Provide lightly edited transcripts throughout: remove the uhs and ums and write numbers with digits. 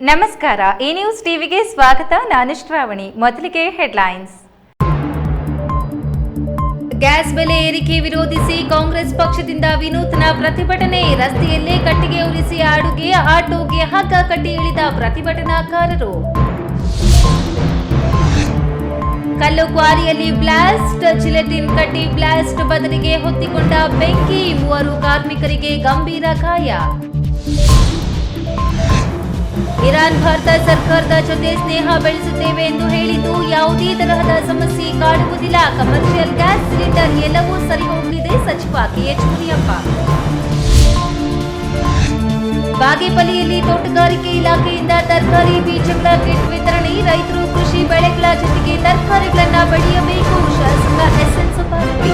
ನಮಸ್ಕಾರ, ಈ ನ್ಯೂಸ್ ಟಿವಿಗೆ ಸ್ವಾಗತ. ನಾನು ಶ್ರಾವಣಿ. ಮೊದಲಿಗೆ ಹೆಡ್ಲೈನ್ಸ್. ಗ್ಯಾಸ್ ಬೆಲೆ ಏರಿಕೆ ವಿರೋಧಿಸಿ ಕಾಂಗ್ರೆಸ್ ಪಕ್ಷದಿಂದ ವಿನೂತನ ಪ್ರತಿಭಟನೆ. ರಸ್ತೆಯಲ್ಲೇ ಕಟ್ಟಿಗೆ ಉರಿಸಿ ಅಡುಗೆ, ಆಟೋಗೆ ಹಗ್ಗ ಕಟ್ಟಿ ಇಳಿದ ಪ್ರತಿಭಟನಾಕಾರರು. ಕಲ್ಲು ಕ್ವಾರಿಯಲ್ಲಿ ಬ್ಲಾಸ್ಟ್, ಜಿಲೆಟಿನ್ ಕಡ್ಡಿ ಬ್ಲಾಸ್ಟ್ ಬದಲಿಗೆ ಹೊತ್ತಿಕೊಂಡ ಬೆಂಕಿ. 3 ಕಾರ್ಮಿಕರಿಗೆ ಗಂಭೀರ ಗಾಯ. ಇರಾನ್ ಭಾರತ ಸರ್ಕಾರದ ಜೊತೆ ಸ್ನೇಹ ಬೆಳೆಸುತ್ತೇವೆ ಎಂದು ಹೇಳಿದ್ದು ಯಾವುದೇ ತರಹದ ಸಮಸ್ಯೆ ಕಾಡುವುದಿಲ್ಲ. ಕಮರ್ಷಿಯಲ್ ಗ್ಯಾಸ್ ಸಿಲಿಂಡರ್ ಎಲ್ಲವೂ ಸರಿ ಹೋಗಲಿದೆ, ಸಚಿವ ಕೆಎಚ್ ಮುನಿಯಪ್ಪ. ಬಾಗೇಪಲ್ಲಿಯಲ್ಲಿ ತೋಟಗಾರಿಕೆ ಇಲಾಖೆಯಿಂದ ತರಕಾರಿ ಬೀಜಗಳ ಕಿಟ್ ವಿತರಣೆ. ರೈತರು ಕೃಷಿ ಬೆಳೆಗಳ ಜೊತೆಗೆ ತರಕಾರಿಗಳನ್ನು ಬೆಳೆಯಬೇಕು. ಶಾಸಕ ಎಸ್ಎನ್ ಸುಬ್ಬಾರೆಡ್ಡಿ.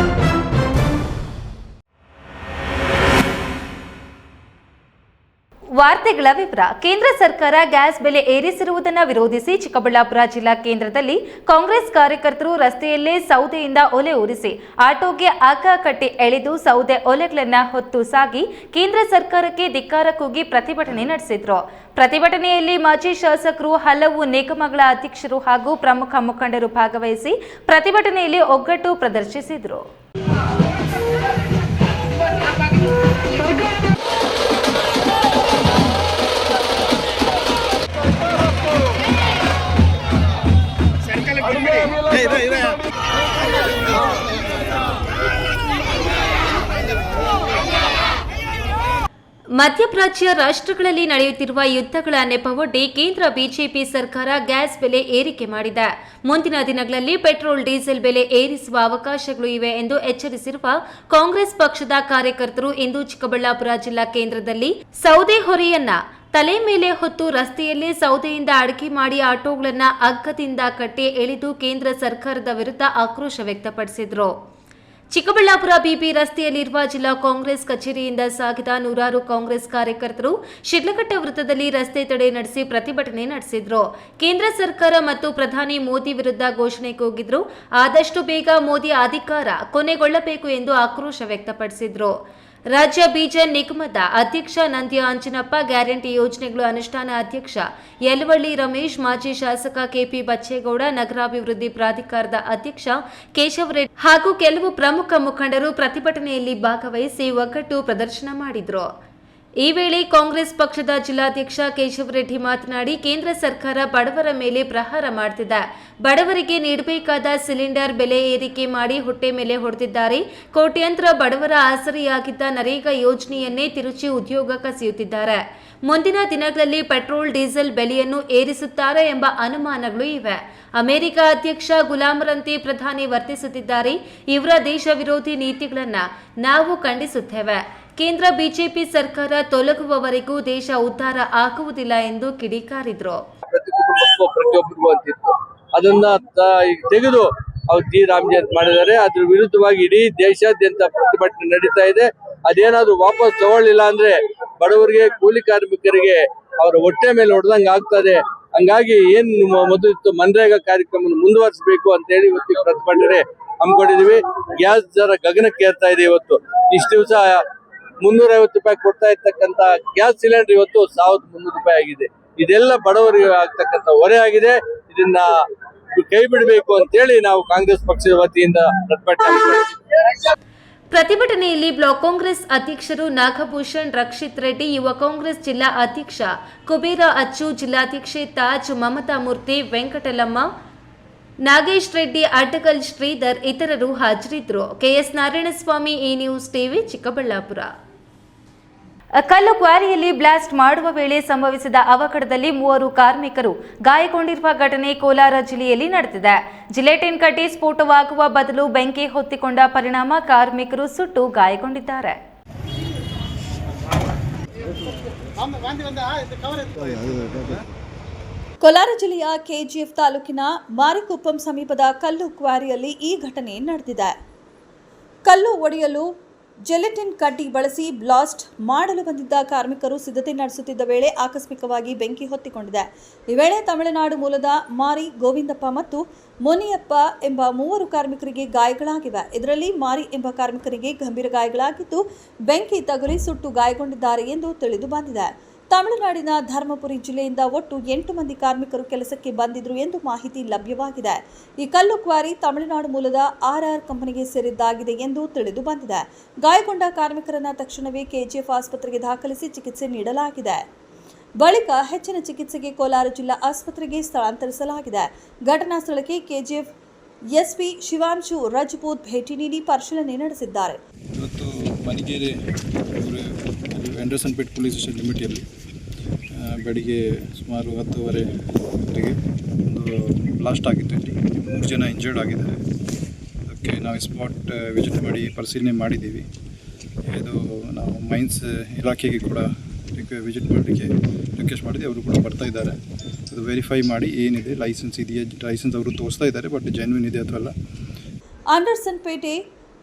ವಾರ್ತೆಗಳ ವಿವರ. ಕೇಂದ್ರ ಸರ್ಕಾರ ಗ್ಯಾಸ್ ಬೆಲೆ ಏರಿಸಿರುವುದನ್ನು ವಿರೋಧಿಸಿ ಚಿಕ್ಕಬಳ್ಳಾಪುರ ಜಿಲ್ಲಾ ಕೇಂದ್ರದಲ್ಲಿ ಕಾಂಗ್ರೆಸ್ ಕಾರ್ಯಕರ್ತರು ರಸ್ತೆಯಲ್ಲೇ ಸೌದೆಯಿಂದ ಒಲೆ ಉರಿಸಿ ಆಟೋಗೆ ಹಗ್ಗ ಕಟ್ಟಿ ಎಳೆದು ಸೌದೆ ಒಲೆಗಳನ್ನು ಹೊತ್ತು ಸಾಗಿ ಕೇಂದ್ರ ಸರ್ಕಾರಕ್ಕೆ ಧಿಕ್ಕಾರ ಕೂಗಿ ಪ್ರತಿಭಟನೆ ನಡೆಸಿದ್ರು. ಪ್ರತಿಭಟನೆಯಲ್ಲಿ ಮಾಜಿ ಶಾಸಕರು, ಹಲವು ನಿಗಮಗಳ ಅಧ್ಯಕ್ಷರು ಹಾಗೂ ಪ್ರಮುಖ ಮುಖಂಡರು ಭಾಗವಹಿಸಿ ಪ್ರತಿಭಟನೆಯಲ್ಲಿ ಒಗ್ಗಟ್ಟು ಪ್ರದರ್ಶಿಸಿದರು. ಮಧ್ಯಪ್ರಾಚ್ಯ ರಾಷ್ಟ್ರಗಳಲ್ಲಿ ನಡೆಯುತ್ತಿರುವ ಯುದ್ಧಗಳ ನೆಪವೊಡ್ಡಿ ಕೇಂದ್ರ ಬಿಜೆಪಿ ಸರ್ಕಾರ ಗ್ಯಾಸ್ ಬೆಲೆ ಏರಿಕೆ ಮಾಡಿದೆ. ಮುಂದಿನ ದಿನಗಳಲ್ಲಿ ಪೆಟ್ರೋಲ್, ಡೀಸೆಲ್ ಬೆಲೆ ಏರಿಸುವ ಅವಕಾಶಗಳು ಇವೆ ಎಂದು ಎಚ್ಚರಿಸಿರುವ ಕಾಂಗ್ರೆಸ್ ಪಕ್ಷದ ಕಾರ್ಯಕರ್ತರು ಇಂದು ಚಿಕ್ಕಬಳ್ಳಾಪುರ ಜಿಲ್ಲಾ ಕೇಂದ್ರದಲ್ಲಿ ಸೌದೆ ಹೊರೆಯನ್ನ ತಲೆ ಮೇಲೆ ಹೊತ್ತು ರಸ್ತೆಯಲ್ಲೇ ಸೌದೆಯಿಂದ ಅಡುಗೆ ಮಾಡಿ ಆಟೋಗಳನ್ನು ಹಗ್ಗದಿಂದ ಕಟ್ಟಿ ಎಳೆದು ಕೇಂದ್ರ ಸರ್ಕಾರದ ವಿರುದ್ಧ ಆಕ್ರೋಶ ವ್ಯಕ್ತಪಡಿಸಿದರು. ಚಿಕ್ಕಬಳ್ಳಾಪುರ ಬಿಬಿ ರಸ್ತೆಯಲ್ಲಿರುವ ಜಿಲ್ಲಾ ಕಾಂಗ್ರೆಸ್ ಕಚೇರಿಯಿಂದ ಸಾಗಿದ ನೂರಾರು ಕಾಂಗ್ರೆಸ್ ಕಾರ್ಯಕರ್ತರು ಶಿಡ್ಲಘಟ್ಟ ವೃತ್ತದಲ್ಲಿ ರಸ್ತೆ ತಡೆ ನಡೆಸಿ ಪ್ರತಿಭಟನೆ ನಡೆಸಿದ್ರು. ಕೇಂದ್ರ ಸರ್ಕಾರ ಮತ್ತು ಪ್ರಧಾನಿ ಮೋದಿ ವಿರುದ್ಧ ಘೋಷಣೆ ಕೂಗಿದ್ರು. ಆದಷ್ಟು ಬೇಗ ಮೋದಿ ಅಧಿಕಾರ ಕೊನೆಗೊಳ್ಳಬೇಕು ಎಂದು ಆಕ್ರೋಶ ವ್ಯಕ್ತಪಡಿಸಿದ್ರು. ರಾಜ್ಯ ಬೀಜ ನಿಗಮದ ಅಧ್ಯಕ್ಷ ನಂದ್ಯ ಅಂಜನಪ್ಪ, ಗ್ಯಾರಂಟಿ ಯೋಜನೆಗಳು ಅನುಷ್ಠಾನ ಅಧ್ಯಕ್ಷ ಯಲವಳ್ಳಿ ರಮೇಶ್, ಮಾಜಿ ಶಾಸಕ ಕೆಪಿ ಬಚ್ಚೇಗೌಡ, ನಗರಾಭಿವೃದ್ಧಿ ಪ್ರಾಧಿಕಾರದ ಅಧ್ಯಕ್ಷ ಕೇಶವ ರೆಡ್ಡಿ ಹಾಗೂ ಕೆಲವು ಪ್ರಮುಖ ಮುಖಂಡರು ಪ್ರತಿಭಟನೆಯಲ್ಲಿ ಭಾಗವಹಿಸಿ ಒಗ್ಗಟ್ಟು ಪ್ರದರ್ಶನ ಮಾಡಿದರು. ಈ ವೇಳೆ ಕಾಂಗ್ರೆಸ್ ಪಕ್ಷದ ಜಿಲ್ಲಾಧ್ಯಕ್ಷ ಕೇಶವ ರೆಡ್ಡಿ ಮಾತನಾಡಿ, ಕೇಂದ್ರ ಸರ್ಕಾರ ಬಡವರ ಮೇಲೆ ಪ್ರಹಾರ ಮಾಡುತ್ತಿದೆ. ಬಡವರಿಗೆ ನೀಡಬೇಕಾದ ಸಿಲಿಂಡರ್ ಬೆಲೆ ಏರಿಕೆ ಮಾಡಿ ಹೊಟ್ಟೆ ಮೇಲೆ ಹೊಡೆದಿದ್ದಾರೆ. ಕೋಟ್ಯಾಂತರ ಬಡವರ ಆಸರೆಯಾಗಿದ್ದ ನರೇಗಾ ಯೋಜನೆಯನ್ನೇ ತಿರುಚಿ ಉದ್ಯೋಗ ಕಸಿಯುತ್ತಿದ್ದಾರೆ. ಮುಂದಿನ ದಿನಗಳಲ್ಲಿ ಪೆಟ್ರೋಲ್, ಡೀಸೆಲ್ ಬೆಲೆಯನ್ನು ಏರಿಸುತ್ತಾರೆ ಎಂಬ ಅನುಮಾನಗಳು ಇವೆ. ಅಮೆರಿಕ ಅಧ್ಯಕ್ಷ ಗುಲಾಮರಂತೆ ಪ್ರಧಾನಿ ವರ್ತಿಸುತ್ತಿದ್ದಾರೆ. ಇವರ ದೇಶ ವಿರೋಧಿ ನೀತಿಗಳನ್ನು ನಾವು ಖಂಡಿಸುತ್ತೇವೆ. ಕೇಂದ್ರ ಬಿಜೆಪಿ ಸರ್ಕಾರ ತೊಲಗುವವರೆಗೂ ದೇಶ ಉದ್ಧಾರ ಆಗುವುದಿಲ್ಲ ಎಂದು ಕಿಡಿಕಾರಿದ್ರು. ಪ್ರತಿ ಕುಟುಂಬಕ್ಕೂ ಪ್ರತಿಯೊಬ್ಬರಿಗೂ ಅಂತಿತ್ತು, ಅದನ್ನ ತೆಗೆದು ಅವ್ರು ಜಿ ರಾಮ್ ಜಯಂತಿ ಮಾಡಿದ್ದಾರೆ. ಅದ್ರ ವಿರುದ್ಧವಾಗಿ ಇಡೀ ದೇಶಾದ್ಯಂತ ಪ್ರತಿಭಟನೆ ನಡೀತಾ ಇದೆ. ಅದೇನಾದ್ರೂ ವಾಪಸ್ ತಗೊಳ್ಳಿಲ್ಲ ಅಂದ್ರೆ ಬಡವರಿಗೆ, ಕೂಲಿ ಕಾರ್ಮಿಕರಿಗೆ ಅವರ ಹೊಟ್ಟೆ ಮೇಲೆ ಹೊಡೆದಂಗೆ ಆಗ್ತದೆ. ಹಂಗಾಗಿ ಏನ್ ಮೊದಲಿತ್ತು ಮನ್ರೇಗಾ ಕಾರ್ಯಕ್ರಮ ಮುಂದುವರಿಸಬೇಕು ಅಂತ ಹೇಳಿ ಇವತ್ತು ಪ್ರತಿಭಟನೆ ಹಮ್ಮಿಕೊಂಡಿದೀವಿ. ಗ್ಯಾಸ್ ದರ ಗಗನಕ್ಕೆ ಏರ್ತಾ ಇದೆ. ಇವತ್ತು ಇಷ್ಟು ದಿವಸ 350 ರೂಪಾಯಿ ಕೊಡ್ತಾ ಇರ್ತಕ್ಕಂತ ಗ್ಯಾಸ್ ಸಿಲಿಂಡರ್ ಇವತ್ತು 1300 ರೂಪಾಯಿ ಆಗಿದೆ. ಇದೆಲ್ಲ ಬಡವರಿಗೆ ಆಗ್ತಕ್ಕಂಥ ಹೊರೆ ಆಗಿದೆ. ಇದನ್ನ ಕೈ ಬಿಡಬೇಕು ಅಂತೇಳಿ ನಾವು ಕಾಂಗ್ರೆಸ್ ಪಕ್ಷದ ವತಿಯಿಂದ ಪ್ರತಿಭಟನೆಯಲ್ಲಿ ಬ್ಲಾಕ್ ಕಾಂಗ್ರೆಸ್ ಅಧ್ಯಕ್ಷರು ನಾಗಭೂಷಣ್, ರಕ್ಷಿತ್ ರೆಡ್ಡಿ, ಯುವ ಕಾಂಗ್ರೆಸ್ ಜಿಲ್ಲಾ ಅಧ್ಯಕ್ಷ ಕುಬೇರ ಅಚ್ಚು, ಜಿಲ್ಲಾಧ್ಯಕ್ಷೆ ತಾಜ್, ಮಮತಾ ಮೂರ್ತಿ, ವೆಂಕಟಲಮ್ಮ, ನಾಗೇಶ್ ರೆಡ್ಡಿ, ಅಡ್ಡಗಲ್ ಶ್ರೀಧರ್ ಇತರರು ಹಾಜರಿದ್ದರು. ಕೆಎಸ್ ನಾರಾಯಣಸ್ವಾಮಿ, ಈ ನ್ಯೂಸ್ ಟಿವಿ, ಚಿಕ್ಕಬಳ್ಳಾಪುರ. ಕಲ್ಲು ಕ್ವಾರಿಯಲ್ಲಿ ಬ್ಲಾಸ್ಟ್ ಮಾಡುವ ವೇಳೆ ಸಂಭವಿಸಿದ ಅವಘಡದಲ್ಲಿ 3 ಕಾರ್ಮಿಕರು ಗಾಯಗೊಂಡಿರುವ ಘಟನೆ ಕೋಲಾರ ಜಿಲ್ಲೆಯಲ್ಲಿ ನಡೆದಿದೆ. ಜಿಲೆಟಿನ್ ಕಡ್ಡಿ ಸ್ಫೋಟವಾಗುವ ಬದಲು ಬೆಂಕಿ ಹೊತ್ತಿಕೊಂಡ ಪರಿಣಾಮ ಕಾರ್ಮಿಕರು ಸುಟ್ಟು ಗಾಯಗೊಂಡಿದ್ದಾರೆ. ಕೋಲಾರ ಜಿಲ್ಲೆಯ ಕೆಜಿಎಫ್ ತಾಲೂಕಿನ ಮಾರಿಕುಪ್ಪಂ ಸಮೀಪದ ಕಲ್ಲು ಕ್ವಾರಿಯಲ್ಲಿ ಈ ಘಟನೆ ನಡೆದಿದೆ. ಕಲ್ಲು ಒಡೆಯಲು ಜೆಲೆಟಿನ್ ಕಡ್ಡಿ ಬಳಸಿ ಬ್ಲಾಸ್ಟ್ ಮಾಡಲು ಬಂದಿದ್ದ ಕಾರ್ಮಿಕರು ಸಿದ್ಧತೆ ನಡೆಸುತ್ತಿದ್ದ ವೇಳೆ ಆಕಸ್ಮಿಕವಾಗಿ ಬೆಂಕಿ ಹೊತ್ತಿಕೊಂಡಿದೆ. ಈ ವೇಳೆ ತಮಿಳುನಾಡು ಮೂಲದ ಮಾರಿ ಗೋವಿಂದಪ್ಪ ಮತ್ತು ಮುನಿಯಪ್ಪ ಎಂಬ 3 ಕಾರ್ಮಿಕರಿಗೆ ಗಾಯಗಳಾಗಿವೆ. ಇದರಲ್ಲಿ ಮಾರಿ ಎಂಬ ಕಾರ್ಮಿಕರಿಗೆ ಗಂಭೀರ ಗಾಯಗಳಾಗಿದ್ದು ಬೆಂಕಿ ತಗುಲಿ ಸುಟ್ಟು ಗಾಯಗೊಂಡಿದ್ದಾರೆ ಎಂದು ತಿಳಿದು ಬಂದಿದೆ. ತಮಿಳುನಾಡಿನ ಧರ್ಮಪುರಿ ಜಿಲ್ಲೆಯಿಂದ ಒಟ್ಟು 8 ಮಂದಿ ಕಾರ್ಮಿಕರು ಕೆಲಸಕ್ಕೆ ಬಂದಿದ್ರು ಎಂದು ಮಾಹಿತಿ ಲಭ್ಯವಾಗಿದೆ. ಈ ಕಲ್ಲು ಕ್ವಾರಿ ತಮಿಳುನಾಡು ಮೂಲದ RR ಕಂಪನಿಗೆ ಸೇರಿದ್ದಾಗಿದೆ ಎಂದು ತಿಳಿದು ಬಂದಿದೆ. ಗಾಯಗೊಂಡ ಕಾರ್ಮಿಕರನ್ನ ತಕ್ಷಣವೇ KGF ಆಸ್ಪತ್ರೆಗೆ ದಾಖಲಿಸಿ ಚಿಕಿತ್ಸೆ ನೀಡಲಾಗಿದೆ. ಬಳಿಕ ಹೆಚ್ಚಿನ ಚಿಕಿತ್ಸೆಗೆ ಕೋಲಾರ ಜಿಲ್ಲಾ ಆಸ್ಪತ್ರೆಗೆ ಸ್ಥಳಾಂತರಿಸಲಾಗಿದೆ. ಘಟನಾ ಸ್ಥಳಕ್ಕೆ KGF SP ಶಿವಾಂಶು ರಜಪೂತ್ ಭೇಟಿ ನೀಡಿ ಪರಿಶೀಲನೆ ನಡೆಸಿದ್ದಾರೆ. ಇವತ್ತು ಮಣಿಗೇರಿ ಆಂಡರ್ಸನ್ ಪೇಟ್ ಪೊಲೀಸ್ ಸ್ಟೇಷನ್ ಲಿಮಿಟಲ್ಲಿ ಬೆಳಿಗ್ಗೆ ಸುಮಾರು 10:30 ಒಂದು ಬ್ಲಾಸ್ಟ್ ಆಗಿತ್ತು. ಇಲ್ಲಿ 3 ಜನ ಇಂಜರ್ಡ್ ಆಗಿದ್ದಾರೆ. ಅದಕ್ಕೆ ನಾವು ಸ್ಪಾಟ್ ವಿಸಿಟ್ ಮಾಡಿ ಪರಿಶೀಲನೆ ಮಾಡಿದ್ದೀವಿ. ಇದು ನಾವು ಮೈನ್ಸ್ ಇಲಾಖೆಗೆ ಕೂಡ ವಿಸಿಟ್ ಮಾಡಲಿಕ್ಕೆ ರಿಕ್ವೆಸ್ಟ್ ಮಾಡಿದ್ವಿ. ಅವರು ಕೂಡ ಬರ್ತಾ ಇದ್ದಾರೆ. ಅದು ವೆರಿಫೈ ಮಾಡಿ ಏನಿದೆ, ಲೈಸೆನ್ಸ್ ಇದೆಯಾ, ಲೈಸೆನ್ಸ್ ಅವರು ತೋರಿಸ್ತಾ ಇದ್ದಾರೆ, ಬಟ್ ಜೆನ್ಯೂನ್ ಇದೆ ಅಥವಾ ಅಲ್ಲ. ಆಂಡರ್ಸನ್ ಪೇಟೆ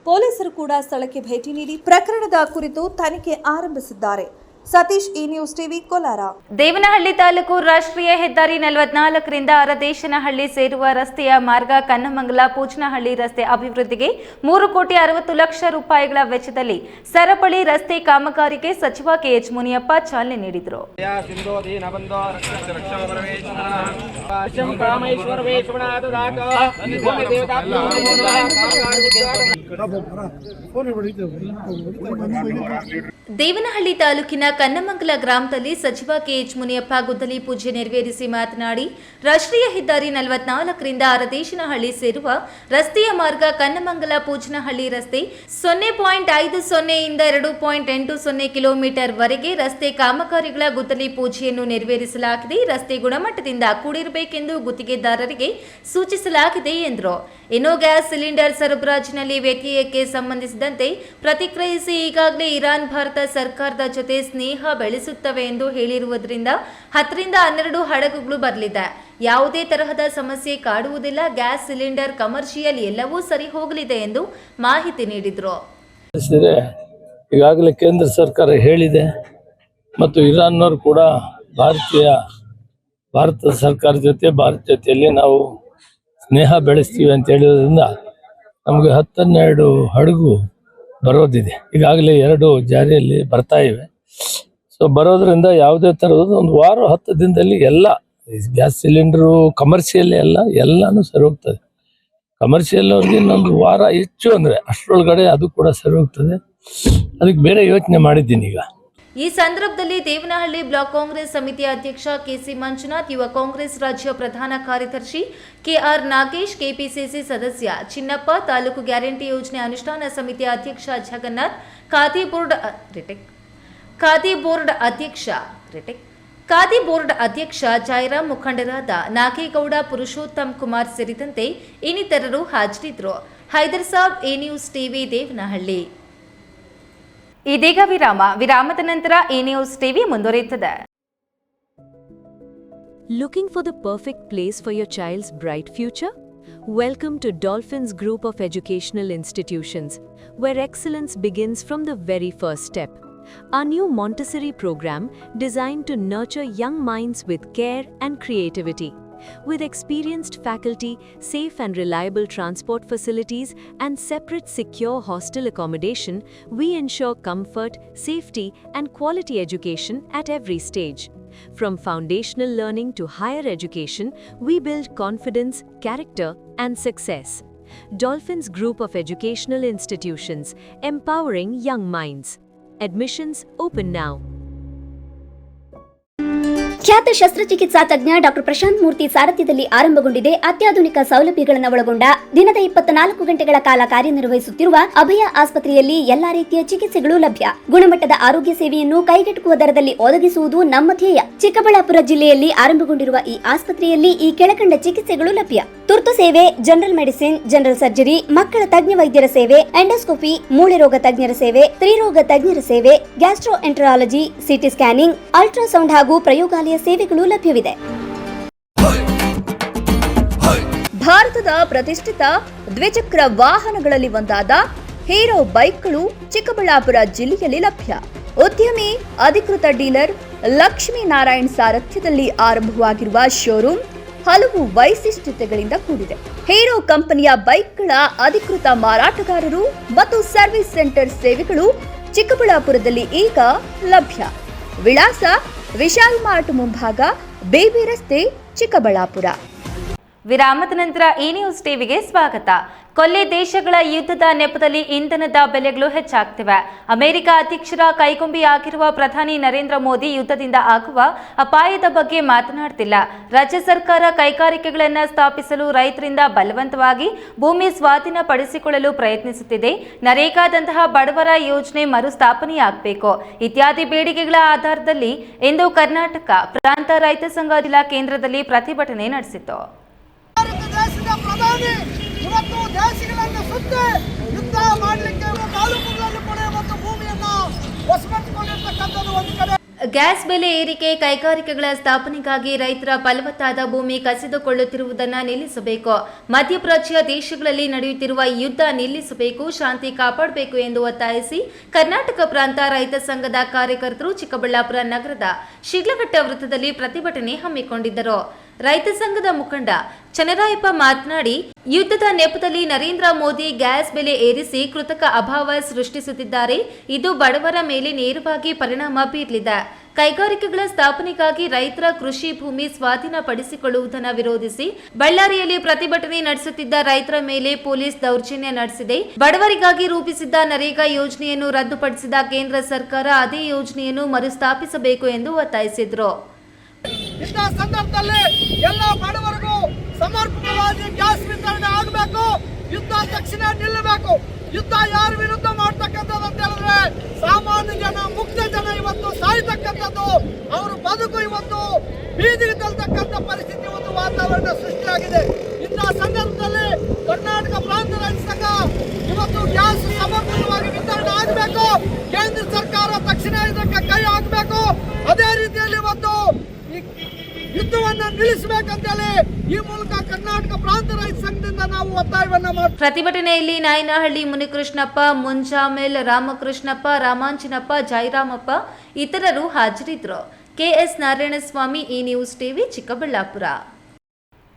ಪೊಲೀಸರು ಕೂಡ ಸ್ಥಳಕ್ಕೆ ಭೇಟಿ ನೀಡಿ ಪ್ರಕರಣದ ಕುರಿತು ತನಿಖೆ ಆರಂಭಿಸಿದ್ದಾರೆ. ಸತೀಶ್, ಈ ನ್ಯೂಸ್ ಟಿವಿ, ಕೋಲಾರ. ದೇವನಹಳ್ಳಿ ತಾಲೂಕು ರಾಷ್ಟ್ರೀಯ ಹೆದ್ದಾರಿ 44ರಿಂದ ಅರದೇಶನಹಳ್ಳಿ ಸೇರುವ ರಸ್ತೆಯ ಮಾರ್ಗ ಕನ್ನಮಂಗಲ ಪೂಜನಹಳ್ಳಿ ರಸ್ತೆ ಅಭಿವೃದ್ಧಿಗೆ 3,60,00,000 ರೂಪಾಯಿಗಳ ವೆಚ್ಚದಲ್ಲಿ ಸರಪಳಿ ರಸ್ತೆ ಕಾಮಗಾರಿಗೆ ಸಚಿವ KH ಮುನಿಯಪ್ಪ ಚಾಲನೆ ನೀಡಿದರು. ದೇವನಹಳ್ಳಿ ತಾಲೂಕಿನ ಕನ್ನಮಂಗಲ ಗ್ರಾಮದಲ್ಲಿ ಸಚಿವ KH ಮುನಿಯಪ್ಪ ಗುದ್ದಲಿ ಪೂಜೆ ನೆರವೇರಿಸಿ ಮಾತನಾಡಿ, ರಾಷ್ಟ್ರೀಯ ಹೆದ್ದಾರಿ 44ರಿಂದ ಅರದೇಶನಹಳ್ಳಿ ಸೇರುವ ರಸ್ತೆಯ ಮಾರ್ಗ ಕನ್ನಮಂಗಲ ಪೂಜನಹಳ್ಳಿ ರಸ್ತೆ 0.50 ಇಂದ 2.80 ಕಿಲೋಮೀಟರ್ ವರೆಗೆ ರಸ್ತೆ ಕಾಮಗಾರಿಗಳ ಗುದ್ದಲಿ ಪೂಜೆಯನ್ನು ನೆರವೇರಿಸಲಾಗಿದೆ. ರಸ್ತೆ ಗುಣಮಟ್ಟದಿಂದ ಕೂಡಿರಬೇಕೆಂದು ಗುತ್ತಿಗೆದಾರರಿಗೆ ಸೂಚಿಸಲಾಗಿದೆ ಎಂದರು. ಇನ್ನು ಗ್ಯಾಸ್ ಸಿಲಿಂಡರ್ ಸರಬರಾಜಿನಲ್ಲಿ ವ್ಯತ್ಯಯಕ್ಕೆ ಸಂಬಂಧಿಸಿದಂತೆ ಪ್ರತಿಕ್ರಿಯಿಸಿ, ಈಗಾಗಲೇ ಇರಾನ್ ಭಾರತ ಸರ್ಕಾರದ ಜೊತೆ ಸ್ನೇಹ ಬೆಳೆಸುತ್ತವೆ ಎಂದು ಹೇಳಿರುವುದರಿಂದ 10ರಿಂದ 12 ಹಡಗುಗಳು ಬರಲಿದೆ. ಯಾವುದೇ ತರಹದ ಸಮಸ್ಯೆ ಕಾಡುವುದಿಲ್ಲ. ಗ್ಯಾಸ್ ಸಿಲಿಂಡರ್, ಕಮರ್ಷಿಯಲ್ ಎಲ್ಲವೂ ಸರಿ ಹೋಗಲಿದೆ ಎಂದು ಮಾಹಿತಿ ನೀಡಿದರು. ಈಗಾಗಲೇ ಕೇಂದ್ರ ಸರ್ಕಾರ ಹೇಳಿದೆ ಮತ್ತು ಇರಾನ್ನವರು ಕೂಡ ಭಾರತ ಸರ್ಕಾರ ಜೊತೆಯಲ್ಲಿ ನಾವು ಸ್ನೇಹ ಬೆಳೆಸ್ತೀವಿ ಅಂತ ಹೇಳಿರೋದ್ರಿಂದ ನಮಗೆ 10-12 ಹಡಗು ಬರೋದಿದೆ. ಈಗಾಗಲೇ 2 ಜಾರಿಯಲ್ಲಿ ಬರ್ತಾ ಇವೆ. ಸೊ ಬರೋದ್ರಿಂದ ಯಾವುದೇ ಥರದ ಒಂದು ವಾರ 10 ದಿನದಲ್ಲಿ ಎಲ್ಲ ಗ್ಯಾಸ್ ಸಿಲಿಂಡರು, ಕಮರ್ಷಿಯಲ್ ಎಲ್ಲನೂ ಸರಿ ಹೋಗ್ತದೆ. ಕಮರ್ಷಿಯಲ್ ಅವ್ರಿಗೆ ಇನ್ನೊಂದು ವಾರ ಹೆಚ್ಚು ಅಂದರೆ ಅಷ್ಟರೊಳಗಡೆ ಅದು ಕೂಡ ಸರಿ ಹೋಗ್ತದೆ. ಅದಕ್ಕೆ ಬೇರೆ ಯೋಚನೆ ಮಾಡಿದ್ದೀನಿ ಈಗ. ಈ ಸಂದರ್ಭದಲ್ಲಿ ದೇವನಹಳ್ಳಿ ಬ್ಲಾಕ್ ಕಾಂಗ್ರೆಸ್ ಸಮಿತಿಯ ಅಧ್ಯಕ್ಷ KC ಮಂಜುನಾಥ್, ಯುವ ಕಾಂಗ್ರೆಸ್ ರಾಜ್ಯ ಪ್ರಧಾನ ಕಾರ್ಯದರ್ಶಿ KR ನಾಗೇಶ್, KPCC ಸದಸ್ಯ ಚಿನ್ನಪ್ಪ, ತಾಲೂಕು ಗ್ಯಾರಂಟಿ ಯೋಜನೆ ಅನುಷ್ಠಾನ ಸಮಿತಿಯ ಅಧ್ಯಕ್ಷ ಜಗನ್ನಾಥ್, ಖಾದಿ ಬೋರ್ಡ್ ಅಧ್ಯಕ್ಷ ಜಯರಾಮ್, ಮುಖಂಡರಾದ ನಾಗೇಗೌಡ, ಪುರುಷೋತ್ತಮ್ ಕುಮಾರ್ ಸೇರಿದಂತೆ ಇನ್ನಿತರರು ಹಾಜರಿದ್ದರು. Haider Sab, A news TV, Devanahalli. ಇದೀಗ ವಿರಾಮದ ನಂತರ ಎ ನ್ಯೂಸ್ ಟಿವಿ ಮುಂದುವರಿಯುತ್ತದೆ. Looking for the perfect place for your child's bright future? Welcome to Dolphins Group of Educational Institutions, where excellence begins from the very first step. Our new Montessori program designed to nurture young minds with care and creativity. With experienced faculty, safe and reliable transport facilities, and separate secure hostel accommodation, we ensure comfort, safety, and quality education at every stage. From foundational learning to higher education, we build confidence, character, and success. Dolphins Group of Educational Institutions, empowering young minds. Admissions open now. ಖ್ಯಾತ ಶಸ್ತ್ರಚಿಕಿತ್ಸಾ ತಜ್ಞ doctor Prashant ಮೂರ್ತಿ ಸಾರಥ್ಯದಲ್ಲಿ ಆರಂಭಗೊಂಡಿದೆ. ಅತ್ಯಾಧುನಿಕ ಸೌಲಭ್ಯಗಳನ್ನು ಒಳಗೊಂಡ ದಿನದ 24 ಗಂಟೆಗಳ ಕಾಲ ಕಾರ್ಯನಿರ್ವಹಿಸುತ್ತಿರುವ ಅಭಯ ಆಸ್ಪತ್ರೆಯಲ್ಲಿ ಎಲ್ಲಾ ರೀತಿಯ ಚಿಕಿತ್ಸೆಗಳು ಲಭ್ಯ. ಗುಣಮಟ್ಟದ ಆರೋಗ್ಯ ಸೇವೆಯನ್ನು ಕೈಗೆಟುಕುವ ದರದಲ್ಲಿ ಒದಗಿಸುವುದು ನಮ್ಮ ಧ್ಯೇಯ. ಚಿಕ್ಕಬಳ್ಳಾಪುರ ಜಿಲ್ಲೆಯಲ್ಲಿ ಆರಂಭಗೊಂಡಿರುವ ಈ ಆಸ್ಪತ್ರೆಯಲ್ಲಿ ಈ ಕೆಳಕಂಡ ಚಿಕಿತ್ಸೆಗಳು ಲಭ್ಯ: ತುರ್ತು ಸೇವೆ, ಜನರಲ್ ಮೆಡಿಸಿನ್, ಜನರಲ್ ಸರ್ಜರಿ, ಮಕ್ಕಳ ತಜ್ಞ ವೈದ್ಯರ ಸೇವೆ, ಎಂಡೋಸ್ಕೋಪಿ, ಮೂಳೆ ರೋಗ ತಜ್ಞರ ಸೇವೆ, ಸ್ತ್ರೀರೋಗ ತಜ್ಞರ ಸೇವೆ, gastro enterology, CT scanning, ultrasound ಹಾಗೂ ಪ್ರಯೋಗಾಲಯ ಸೇವೆಗಳು ಲಭ್ಯವಿದೆ. ಭಾರತದ ಪ್ರತಿಷ್ಠಿತ ದ್ವಿಚಕ್ರ ವಾಹನಗಳಲ್ಲಿ ಒಂದಾದ ಹೀರೋ ಬೈಕ್ಗಳು ಚಿಕ್ಕಬಳ್ಳಾಪುರ ಜಿಲ್ಲೆಯಲ್ಲಿ ಲಭ್ಯ. ಉದ್ಯಮಿ ಅಧಿಕೃತ ಡೀಲರ್ ಲಕ್ಷ್ಮೀನಾರಾಯಣ್ ಸಾರಥ್ಯದಲ್ಲಿ ಆರಂಭವಾಗಿರುವ ಶೋರೂಮ್ ಹಲವು ವೈಶಿಷ್ಟ್ಯತೆಗಳಿಂದ ಕೂಡಿದೆ. ಹೀರೋ ಕಂಪನಿಯ ಬೈಕ್ಗಳ ಅಧಿಕೃತ ಮಾರಾಟಗಾರರು ಮತ್ತು ಸರ್ವಿಸ್ ಸೆಂಟರ್ ಸೇವೆಗಳು ಚಿಕ್ಕಬಳ್ಳಾಪುರದಲ್ಲಿ ಈಗ ಲಭ್ಯ. ವಿಳಾಸ: ವಿಶಾಲ್ ಮಾರ್ಟ್ ಮುಂಭಾಗ, ಬೇಬಿ ರಸ್ತೆ, ಚಿಕ್ಕಬಳ್ಳಾಪುರ. ವಿರಾಮದ ನಂತರ ಈ ನ್ಯೂಸ್ ಟಿವಿಗೆ ಸ್ವಾಗತ. ಕೊಲ್ಲಿ ದೇಶಗಳ ಯುದ್ಧದ ನೆಪದಲ್ಲಿ ಇಂಧನದ ಬೆಲೆಗಳು ಹೆಚ್ಚಾಗ್ತಿವೆ. ಅಮೆರಿಕ ಅಧ್ಯಕ್ಷರ ಕೈಗೊಂಬೆಯಾಗಿರುವ ಪ್ರಧಾನಿ ನರೇಂದ್ರ ಮೋದಿ ಯುದ್ಧದಿಂದ ಆಗುವ ಅಪಾಯದ ಬಗ್ಗೆ ಮಾತನಾಡ್ತಿಲ್ಲ. ರಾಜ್ಯ ಸರ್ಕಾರ ಕೈಗಾರಿಕೆಗಳನ್ನು ಸ್ಥಾಪಿಸಲು ರೈತರಿಂದ ಬಲವಂತವಾಗಿ ಭೂಮಿ ಸ್ವಾಧೀನಪಡಿಸಿಕೊಳ್ಳಲು ಪ್ರಯತ್ನಿಸುತ್ತಿದೆ. ನರೇಗಾದಂತಹ ಬಡವರ ಯೋಜನೆ ಮರುಸ್ಥಾಪನೆಯಾಗಬೇಕು ಇತ್ಯಾದಿ ಬೇಡಿಕೆಗಳ ಆಧಾರದಲ್ಲಿ ಇಂದು ಕರ್ನಾಟಕ ಪ್ರಾಂತ ರೈತ ಸಂಘ ಜಿಲ್ಲಾ ಕೇಂದ್ರದಲ್ಲಿ ಪ್ರತಿಭಟನೆ ನಡೆಸಿತು. ದೇಶದ ಪ್ರಧಾನಿ ಇವತ್ತು ದೇಶಗಳನ್ನು ಸುತ್ತಿ ಯುದ್ಧ ಮಾಡಲಿಕ್ಕೆ ತಾಲೂಕುಗಳಲ್ಲಿ ಕೂಡ ಇವತ್ತು ಭೂಮಿಯನ್ನು ವಶಪಡಿಸಿಕೊಂಡಿರ್ತಕ್ಕಂಥದ್ದು ಒಂದು ಕಡೆ. ಗ್ಯಾಸ್ ಬೆಲೆ ಏರಿಕೆ, ಕೈಗಾರಿಕೆಗಳ ಸ್ಥಾಪನೆಗಾಗಿ ರೈತರ ಫಲವತ್ತಾದ ಭೂಮಿ ಕಸಿದುಕೊಳ್ಳುತ್ತಿರುವುದನ್ನು ನಿಲ್ಲಿಸಬೇಕು. ಮಧ್ಯಪ್ರಾಚ್ಯ ದೇಶಗಳಲ್ಲಿ ನಡೆಯುತ್ತಿರುವ ಯುದ್ಧ ನಿಲ್ಲಿಸಬೇಕು, ಶಾಂತಿ ಕಾಪಾಡಬೇಕು ಎಂದು ಒತ್ತಾಯಿಸಿ ಕರ್ನಾಟಕ ಪ್ರಾಂತ ರೈತ ಸಂಘದ ಕಾರ್ಯಕರ್ತರು ಚಿಕ್ಕಬಳ್ಳಾಪುರ ನಗರದ ಶಿಡ್ಲಘಟ್ಟ ವೃತ್ತದಲ್ಲಿ ಪ್ರತಿಭಟನೆ ಹಮ್ಮಿಕೊಂಡಿದ್ದರು. ರೈತ ಸಂಘದ ಮುಖಂಡ ಚನ್ನರಾಯಪ್ಪ ಮಾತನಾಡಿ, ಯುದ್ಧದ ನೆಪದಲ್ಲಿ ನರೇಂದ್ರ ಮೋದಿ ಗ್ಯಾಸ್ ಬೆಲೆ ಏರಿಸಿ ಕೃತಕ ಅಭಾವ ಸೃಷ್ಟಿಸುತ್ತಿದ್ದಾರೆ. ಇದು ಬಡವರ ಮೇಲೆ ನೇರವಾಗಿ ಪರಿಣಾಮ ಬೀರಲಿದೆ. ಕೈಗಾರಿಕೆಗಳ ಸ್ಥಾಪನೆಗಾಗಿ ರೈತರ ಕೃಷಿ ಭೂಮಿ ಸ್ವಾಧೀನಪಡಿಸಿಕೊಳ್ಳುವುದನ್ನು ವಿರೋಧಿಸಿ ಬಳ್ಳಾರಿಯಲ್ಲಿ ಪ್ರತಿಭಟನೆ ನಡೆಸುತ್ತಿದ್ದ ರೈತರ ಮೇಲೆ ಪೊಲೀಸ್ ದೌರ್ಜನ್ಯ ನಡೆಸಿದೆ. ಬಡವರಿಗಾಗಿ ರೂಪಿಸಿದ್ದ ನರೇಗಾ ಯೋಜನೆಯನ್ನು ರದ್ದುಪಡಿಸಿದ ಕೇಂದ್ರ ಸರ್ಕಾರ ಅದೇ ಯೋಜನೆಯನ್ನು ಮರುಸ್ಥಾಪಿಸಬೇಕು ಎಂದು ಒತ್ತಾಯಿಸಿದರು. ಇಂಥ ಸಂದರ್ಭದಲ್ಲಿ ಎಲ್ಲ ಬಡವರಿಗೂ ಸಮರ್ಪಕವಾಗಿ ಗ್ಯಾಸ್ ವಿತರಣೆ ಆಗಬೇಕು. ಯುದ್ಧ ತಕ್ಷಣ ನಿಲ್ಲಬೇಕು. ಯುದ್ಧ ಯಾರ ವಿರುದ್ಧ ಮಾಡ್ತಕ್ಕಂಥದ್ದು ಅಂತ ಹೇಳಿದ್ರೆ ಸಾಮಾನ್ಯ ಜನ, ಮುಕ್ತ ಜನ ಇವತ್ತು ಸಾಯ್ತಕ್ಕಂಥದ್ದು, ಅವರು ಬದುಕು ಇವತ್ತು ಬೀದಿಗೆ ತಳ್ತಕ್ಕಂಥ ಪರಿಸ್ಥಿತಿ, ಒಂದು ವಾತಾವರಣ ಸೃಷ್ಟಿಯಾಗಿದೆ. ಇಂಥ ಸಂದರ್ಭದಲ್ಲಿ ಕರ್ನಾಟಕ ಪ್ರಾಂತ ರೈತ ಸಂಘ ಇವತ್ತು ಗ್ಯಾಸ್ ಸಮರ್ಪಕವಾಗಿ ವಿತರಣೆ ಆಗಬೇಕು. ಕೇಂದ್ರ ಸರ್ಕಾರ ತಕ್ಷಣ ಇದಕ್ಕೆ ಕೈ ಹಾಕಬೇಕು. ಅದೇ ರೀತಿಯಲ್ಲಿ ಇವತ್ತು ಯುದ್ಧವನ್ನು ನಿಲ್ಲಿಸಬೇಕಂತೇಳಿ ಈ ಮೂಲಕ ಕರ್ನಾಟಕ ಪ್ರಾಂತ ರೈತ ಸಂಘದಿಂದ ನಾವು ಒತ್ತಾಯವನ್ನ ಮಾಡ್ತೀವಿ. ಪ್ರತಿಭಟನೆಯಲ್ಲಿ ನಾಯನಹಳ್ಳಿ ಮುನಿಕೃಷ್ಣಪ್ಪ, ಮುಂಜಾಮೇಲ್ ರಾಮಕೃಷ್ಣಪ್ಪ, ರಾಮಾಂಜನಪ್ಪ, ಜಯರಾಮಪ್ಪ ಇತರರು ಹಾಜರಿದ್ದರು. ಕೆಎಸ್ ನಾರಾಯಣಸ್ವಾಮಿ, ಈ ನ್ಯೂಸ್ ಟಿವಿ, ಚಿಕ್ಕಬಳ್ಳಾಪುರ.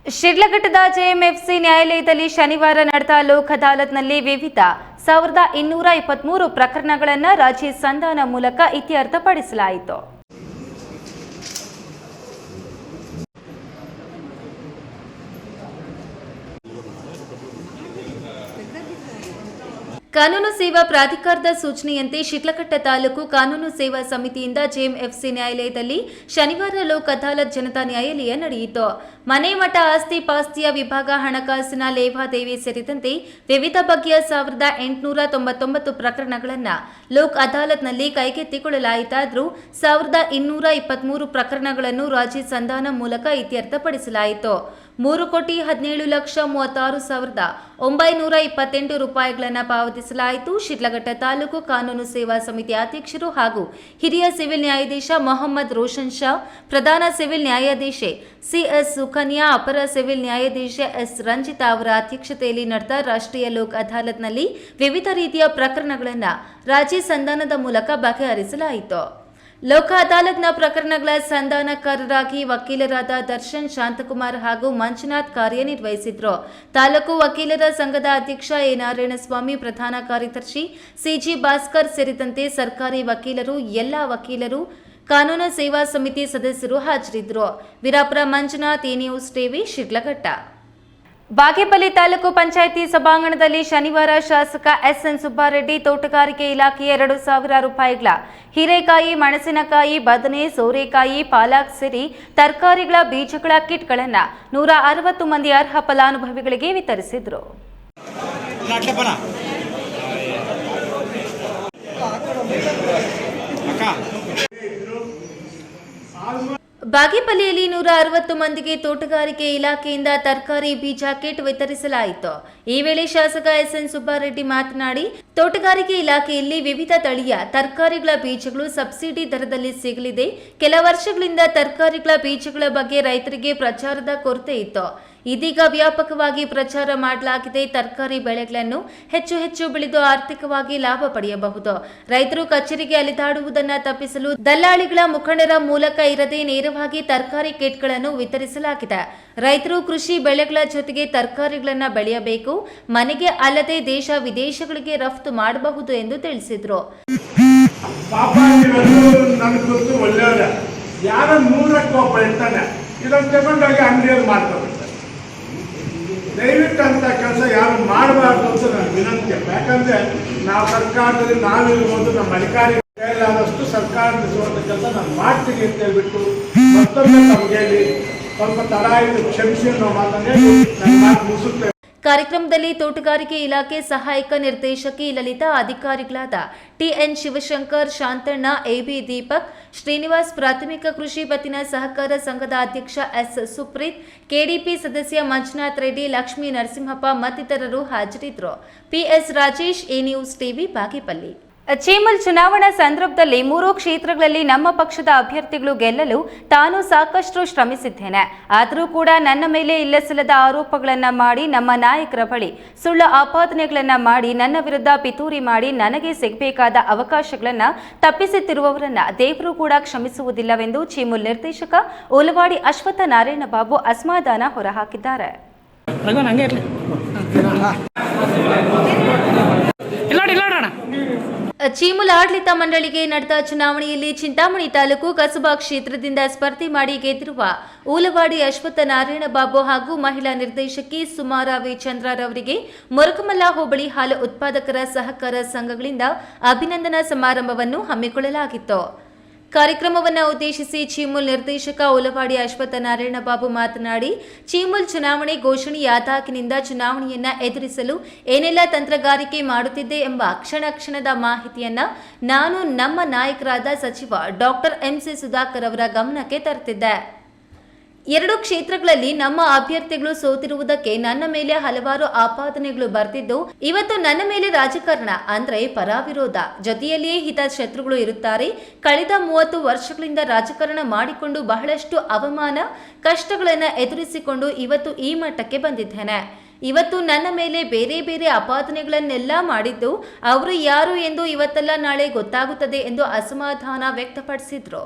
ಶಿಡ್ಲಘಟ್ಟದ ಜೆಎಂಎಫ್ಸಿ ನ್ಯಾಯಾಲಯದಲ್ಲಿ ಶನಿವಾರ ನಡೆದ ಲೋಕ್ ಅದಾಲತ್ನಲ್ಲಿ ವಿವಿಧ 1223 ಪ್ರಕರಣಗಳನ್ನು ರಾಜಿ ಸಂಧಾನ ಮೂಲಕ ಇತ್ಯರ್ಥಪಡಿಸಲಾಯಿತು. ಕಾನೂನು ಸೇವಾ ಪ್ರಾಧಿಕಾರದ ಸೂಚನೆಯಂತೆ ಶಿಡ್ಲಘಟ್ಟ ತಾಲೂಕು ಕಾನೂನು ಸೇವಾ ಸಮಿತಿಯಿಂದ ಜೆಎಂಎಫ್ಸಿ ನ್ಯಾಯಾಲಯದಲ್ಲಿ ಶನಿವಾರ ಲೋಕ್ ಅದಾಲತ್ ಜನತಾ ನ್ಯಾಯಾಲಯ ನಡೆಯಿತು. ಮನೆ ಮಠ ಆಸ್ತಿ ಪಾಸ್ತಿಯ ವಿಭಾಗ, ಹಣಕಾಸಿನ ಲೇವಾದೇವಿ ಸೇರಿದಂತೆ ವಿವಿಧ ಬಗೆಯ 1899 ಪ್ರಕರಣಗಳನ್ನು ಲೋಕ್ ಅದಾಲತ್ನಲ್ಲಿ ಕೈಗೆತ್ತಿಕೊಳ್ಳಲಾಯಿತಾದರೂ 1223 ಪ್ರಕರಣಗಳನ್ನು ರಾಜಿ ಸಂಧಾನ ಮೂಲಕ ಇತ್ಯರ್ಥಪಡಿಸಲಾಯಿತು. 3,17,36,928 ರೂಪಾಯಿಗಳನ್ನು ಪಾವತಿಸಲಾಯಿತು. ಶಿಡ್ಲಘಟ್ಟ ತಾಲೂಕು ಕಾನೂನು ಸೇವಾ ಸಮಿತಿ ಅಧ್ಯಕ್ಷರು ಹಾಗೂ ಹಿರಿಯ ಸಿವಿಲ್ ನ್ಯಾಯಾಧೀಶ ಮೊಹಮ್ಮದ್ ರೋಷನ್ ಶಾ, ಪ್ರಧಾನ ಸಿವಿಲ್ ನ್ಯಾಯಾಧೀಶೆ ಸಿಎಸ್ ಸುಕನ್ಯಾ, ಅಪರ ಸಿವಿಲ್ ನ್ಯಾಯಾಧೀಶೆ ಎಸ್ ರಂಜಿತಾ ಅವರ ಅಧ್ಯಕ್ಷತೆಯಲ್ಲಿ ನಡೆದ ರಾಷ್ಟ್ರೀಯ ಲೋಕ್ ಅದಾಲತ್ನಲ್ಲಿ ವಿವಿಧ ರೀತಿಯ ಪ್ರಕರಣಗಳನ್ನು ರಾಜಿ ಸಂಧಾನದ ಮೂಲಕ ಬಗೆಹರಿಸಲಾಯಿತು. ಲೋಕ ಅದಾಲತ್ನ ಪ್ರಕರಣಗಳ ಸಂಧಾನಕಾರರಾಗಿ ವಕೀಲರಾದ ದರ್ಶನ್, ಶಾಂತಕುಮಾರ್ ಹಾಗೂ ಮಂಜುನಾಥ್ ಕಾರ್ಯನಿರ್ವಹಿಸಿದ್ರು. ತಾಲೂಕು ವಕೀಲರ ಸಂಘದ ಅಧ್ಯಕ್ಷ ಎ ನಾರಾಯಣಸ್ವಾಮಿ, ಪ್ರಧಾನ ಕಾರ್ಯದರ್ಶಿ ಸಿಜಿ ಭಾಸ್ಕರ್ ಸೇರಿದಂತೆ ಸರ್ಕಾರಿ ವಕೀಲರು, ಎಲ್ಲ ವಕೀಲರು, ಕಾನೂನು ಸೇವಾ ಸಮಿತಿ ಸದಸ್ಯರು ಹಾಜರಿದ್ದರು. ವೀರಾಪುರ ಮಂಜುನಾಥ್, ಈ ನ್ಯೂಸ್ ಟಿವಿ, ಶಿಡ್ಲಘಟ್ಟ. ಬಾಗೇಪಲ್ಲಿ ತಾಲೂಕು ಪಂಚಾಯಿತಿ ಸಭಾಂಗಣದಲ್ಲಿ ಶನಿವಾರ ಶಾಸಕ ಎಸ್ಎನ್ ಸುಬ್ಬಾರೆಡ್ಡಿ ತೋಟಗಾರಿಕೆ ಇಲಾಖೆಯ 2,000 ರೂಪಾಯಿಗಳ ಹೀರೆಕಾಯಿ, ಮೆಣಸಿನಕಾಯಿ, ಬದನೆ, ಸೋರೆಕಾಯಿ, ಪಾಲಕ್ ಸೇರಿ ತರಕಾರಿಗಳ ಬೀಜಗಳ ಕಿಟ್ಗಳನ್ನು 160 ಮಂದಿ ಅರ್ಹ ಫಲಾನುಭವಿಗಳಿಗೆ ವಿತರಿಸಿದರು. ಬಾಗೇಪಲ್ಲಿಯಲ್ಲಿ 160 ಮಂದಿಗೆ ತೋಟಗಾರಿಕೆ ಇಲಾಖೆಯಿಂದ ತರಕಾರಿ ಬೀಜ ಕಿಟ್ ವಿತರಿಸಲಾಯಿತು. ಈ ವೇಳೆ ಶಾಸಕ ಎಸ್ಎನ್ ಸುಬ್ಬಾರೆಡ್ಡಿ ಮಾತನಾಡಿ, ತೋಟಗಾರಿಕೆ ಇಲಾಖೆಯಲ್ಲಿ ವಿವಿಧ ತಳಿಯ ತರಕಾರಿಗಳ ಬೀಜಗಳು ಸಬ್ಸಿಡಿ ದರದಲ್ಲಿ ಸಿಗಲಿದೆ. ಕೆಲ ವರ್ಷಗಳಿಂದ ತರಕಾರಿಗಳ ಬೀಜಗಳ ಬಗ್ಗೆ ರೈತರಿಗೆ ಪ್ರಚಾರದ ಕೊರತೆ ಇತ್ತು. ಇದೀಗ ವ್ಯಾಪಕವಾಗಿ ಪ್ರಚಾರ ಮಾಡಲಾಗಿದೆ. ತರಕಾರಿ ಬೆಳೆಗಳನ್ನು ಹೆಚ್ಚು ಬೆಳೆದು ಆರ್ಥಿಕವಾಗಿ ಲಾಭ ಪಡೆಯಬಹುದು. ರೈತರು ಕಚೇರಿಗೆ ಅಲೆದಾಡುವುದನ್ನು ತಪ್ಪಿಸಲು ದಲ್ಲಾಳಿಗಳ ಮುಖಂಡರ ಮೂಲಕ ಇರದೆ ನೇರವಾಗಿ ತರಕಾರಿ ಕಿಟ್ಗಳನ್ನು ವಿತರಿಸಲಾಗಿದೆ. ರೈತರು ಕೃಷಿ ಬೆಳೆಗಳ ಜೊತೆಗೆ ತರಕಾರಿಗಳನ್ನು ಬೆಳೆಯಬೇಕು. ಮನೆಗೆ ಅಲ್ಲದೆ ದೇಶ ವಿದೇಶಗಳಿಗೆ ರಫ್ತು ಮಾಡಬಹುದು ಎಂದು ತಿಳಿಸಿದರು. ಯಾರೋ 100ಕ್ಕೆ ಒಬ್ಬ ಇರ್ತಾನೆ, ಇದನ್ನು ತಗೊಂಡೋಗಿ ಅಂಗಡಿಯಲ್ಲಿ ಮಾಡ್ಕೊಬಿಡ್ತಾರೆ. ದಯವಿಟ್ಟು ಅಂತ ಕೆಲಸ ಯಾರು ಮಾಡಬಾರ್ದು ಅಂತ ನನ್ನ ವಿನಂತಿ. ಯಾಕಂದರೆ ನಾವು ಸರ್ಕಾರದಲ್ಲಿ ನಾವಿರ್ಬೋದು, ನಮ್ಮ ಅಧಿಕಾರಿಗಳು ಕೈಲಾದಷ್ಟು ಸರ್ಕಾರ ನಡೆಸುವಂಥ ಕೆಲಸ ನಾನು ಮಾಡ್ತೀನಿ ಅಂತ ಹೇಳ್ಬಿಟ್ಟು ಮತ್ತೊಮ್ಮೆ ನಮಗೆ ಹೇಳಿ ಸ್ವಲ್ಪ ತಡ ಆಯಿತು, ಕ್ಷಮಿಸಿ ಅನ್ನೋ ಮಾತನ್ನು ಹೇಳಿ ನನ್ನ ಮಾತು ಮುಗಿಸುತ್ತೇವೆ. ಕಾರ್ಯಕ್ರಮದಲ್ಲಿ ತೋಟಗಾರಿಕೆ ಇಲಾಖೆ ಸಹಾಯಕ ನಿರ್ದೇಶಕಿ ಲಲಿತಾ, ಅಧಿಕಾರಿಗಳಾದ ಟಿಎನ್ ಶಿವಶಂಕರ್, ಶಾಂತಣ್ಣ, ಎಬಿ ದೀಪಕ್, ಶ್ರೀನಿವಾಸ್, ಪ್ರಾಥಮಿಕ ಕೃಷಿ ಪತ್ತಿನ ಸಹಕಾರ ಸಂಘದ ಅಧ್ಯಕ್ಷ ಎಸ್ ಸುಪ್ರೀತ್, ಕೆಡಿಪಿ ಸದಸ್ಯ ಮಂಜುನಾಥ್ ರೆಡ್ಡಿ, ಲಕ್ಷ್ಮೀ ನರಸಿಂಹಪ್ಪ ಮತ್ತಿತರರು ಹಾಜರಿದ್ದರು. PS Rajesh, A news TV, Bagepalli. ಚೀಮಲ್ ಚುನಾವಣಾ ಸಂದರ್ಭದಲ್ಲಿ 3 ಕ್ಷೇತ್ರಗಳಲ್ಲಿ ನಮ್ಮ ಪಕ್ಷದ ಅಭ್ಯರ್ಥಿಗಳು ಗೆಲ್ಲಲು ತಾನು ಸಾಕಷ್ಟು ಶ್ರಮಿಸಿದ್ದೇನೆ. ಆದರೂ ಕೂಡ ನನ್ನ ಮೇಲೆ ಇಲ್ಲಸಲ್ಲದ ಆರೋಪಗಳನ್ನು ಮಾಡಿ, ನಮ್ಮ ನಾಯಕರ ಬಳಿ ಸುಳ್ಳು ಆಪಾದನೆಗಳನ್ನು ಮಾಡಿ, ನನ್ನ ವಿರುದ್ಧ ಪಿತೂರಿ ಮಾಡಿ ನನಗೆ ಸಿಗಬೇಕಾದ ಅವಕಾಶಗಳನ್ನು ತಪ್ಪಿಸುತ್ತಿರುವವರನ್ನ ದೇವರು ಕೂಡ ಕ್ಷಮಿಸುವುದಿಲ್ಲವೆಂದು ಚೀಮುಲ್ ನಿರ್ದೇಶಕ ಉಲವಾಡಿ ಅಶ್ವತ್ಥ ನಾರಾಯಣ ಬಾಬು ಅಸಮಾಧಾನ ಹೊರಹಾಕಿದ್ದಾರೆ. ಚೀಮುಲ್ ಆಡಳಿತ ಮಂಡಳಿಗೆ ನಡೆದ ಚುನಾವಣೆಯಲ್ಲಿ ಚಿಂತಾಮಣಿ ತಾಲೂಕು ಕಸಬಾ ಕ್ಷೇತ್ರದಿಂದ ಸ್ಪರ್ಧೆ ಮಾಡಿ ಗೆದ್ದಿರುವ ಉಲವಾಡಿ ಅಶ್ವತ್ಥ ನಾರಾಯಣ ಬಾಬು ಹಾಗೂ ಮಹಿಳಾ ನಿರ್ದೇಶಕಿ ಸುಮಾರಾ ವಿ ಚಂದ್ರರವರಿಗೆ ಮುರುಕಮಲ್ಲ ಹೋಬಳಿ ಹಾಲು ಉತ್ಪಾದಕರ ಸಹಕಾರ ಸಂಘಗಳಿಂದ ಅಭಿನಂದನಾ ಸಮಾರಂಭವನ್ನು ಹಮ್ಮಿಕೊಳ್ಳಲಾಗಿತ್ತು. ಕಾರ್ಯಕ್ರಮವನ್ನು ಉದ್ದೇಶಿಸಿ ಚೀಮುಲ್ ನಿರ್ದೇಶಕ ಉಲವಾಡಿ ಅಶ್ವತ್ಥ ನಾರಾಯಣ ಬಾಬು ಮಾತನಾಡಿ, ಚೀಮುಲ್ ಚುನಾವಣೆ ಘೋಷಣೆಯಾದಾಗಿನಿಂದ ಚುನಾವಣೆಯನ್ನ ಎದುರಿಸಲು ಏನೆಲ್ಲ ತಂತ್ರಗಾರಿಕೆ ಮಾಡುತ್ತಿದ್ದೆ ಎಂಬ ಕ್ಷಣದ ಮಾಹಿತಿಯನ್ನ ನಾನು ನಮ್ಮ ನಾಯಕರಾದ ಸಚಿವ ಡಾಕ್ಟರ್ ಎಂಸಿ ಸುಧಾಕರ್ ಅವರ ಗಮನಕ್ಕೆ ತರುತ್ತಿದ್ದೆ. 2 ಕ್ಷೇತ್ರಗಳಲ್ಲಿ ನಮ್ಮ ಅಭ್ಯರ್ಥಿಗಳು ಸೋತಿರುವುದಕ್ಕೆ ನನ್ನ ಮೇಲೆ ಹಲವಾರು ಆಪಾದನೆಗಳು ಬರ್ತಿದ್ದು, ಇವತ್ತು ನನ್ನ ಮೇಲೆ ರಾಜಕಾರಣ ಅಂದ್ರೆ ಪರವಿರೋಧ, ಜೊತೆಯಲ್ಲಿಯೇ ಹಿತಶತ್ರುಗಳು ಇರುತ್ತಾರೆ. ಕಳೆದ 30 ವರ್ಷಗಳಿಂದ ರಾಜಕಾರಣ ಮಾಡಿಕೊಂಡು ಬಹಳಷ್ಟು ಅವಮಾನ ಕಷ್ಟಗಳನ್ನು ಎದುರಿಸಿಕೊಂಡು ಇವತ್ತು ಈ ಮಟ್ಟಕ್ಕೆ ಬಂದಿದ್ದೇನೆ. ಇವತ್ತು ನನ್ನ ಮೇಲೆ ಬೇರೆ ಬೇರೆ ಆಪಾದನೆಗಳನ್ನೆಲ್ಲ ಮಾಡಿದ್ದು ಅವರು ಯಾರು ಎಂದು ಇವತ್ತಲ್ಲ ನಾಳೆ ಗೊತ್ತಾಗುತ್ತದೆ ಎಂದು ಅಸಮಾಧಾನ ವ್ಯಕ್ತಪಡಿಸಿದ್ರು.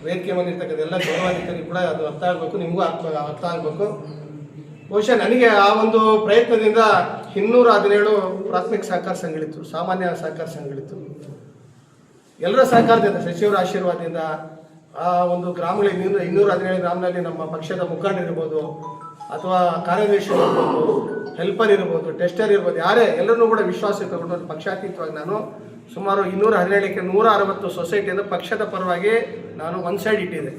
ವೇದಿಕೆ ಬಂದಿರ್ತಕ್ಕಂಥ ಎಲ್ಲ ಗೌರವಾನ್ವಿತರಿಗೆ ಕೂಡ ಅದು ಅರ್ಥ ಆಗಬೇಕು, ನಿಮಗೂ ಅರ್ಥ ಆಗಬೇಕು. ಬಹುಶಃ ನನಗೆ ಆ ಒಂದು ಪ್ರಯತ್ನದಿಂದ 217 ಪ್ರಾಥಮಿಕ ಸಹಕಾರ ಸಂಘಗಳಿತ್ತು, ಸಾಮಾನ್ಯ ಸಹಕಾರ ಸಂಘಗಳಿತ್ತು. ಎಲ್ಲರ ಸಹಕಾರದಿಂದ, ಸಚಿವರ ಆಶೀರ್ವಾದದಿಂದ ಆ ಒಂದು ಗ್ರಾಮಗಳಲ್ಲಿ 217 ಗ್ರಾಮದಲ್ಲಿ ನಮ್ಮ ಪಕ್ಷದ ಮುಖಂಡರಿರ್ಬೋದು ಅಥವಾ ಕಾರ್ಯದರ್ಶಿ ಇರ್ಬೋದು, ಹೆಲ್ಪರ್ ಇರ್ಬೋದು, ಟೆಸ್ಟರ್ ಇರ್ಬೋದು, ಯಾರೇ ಎಲ್ಲರನ್ನೂ ಕೂಡ ವಿಶ್ವಾಸಕ್ಕೆ ತಗೊಂಡು ಪಕ್ಷಾತೀತವಾಗಿ ನಾನು ಸುಮಾರು 217ಕ್ಕೆ 160 ಸೊಸೈಟಿಯಿಂದ ಪಕ್ಷದ ಪರವಾಗಿ ನಾನು ಒನ್ ಸೈಡ್ ಇಟ್ಟಿದ್ದೆ.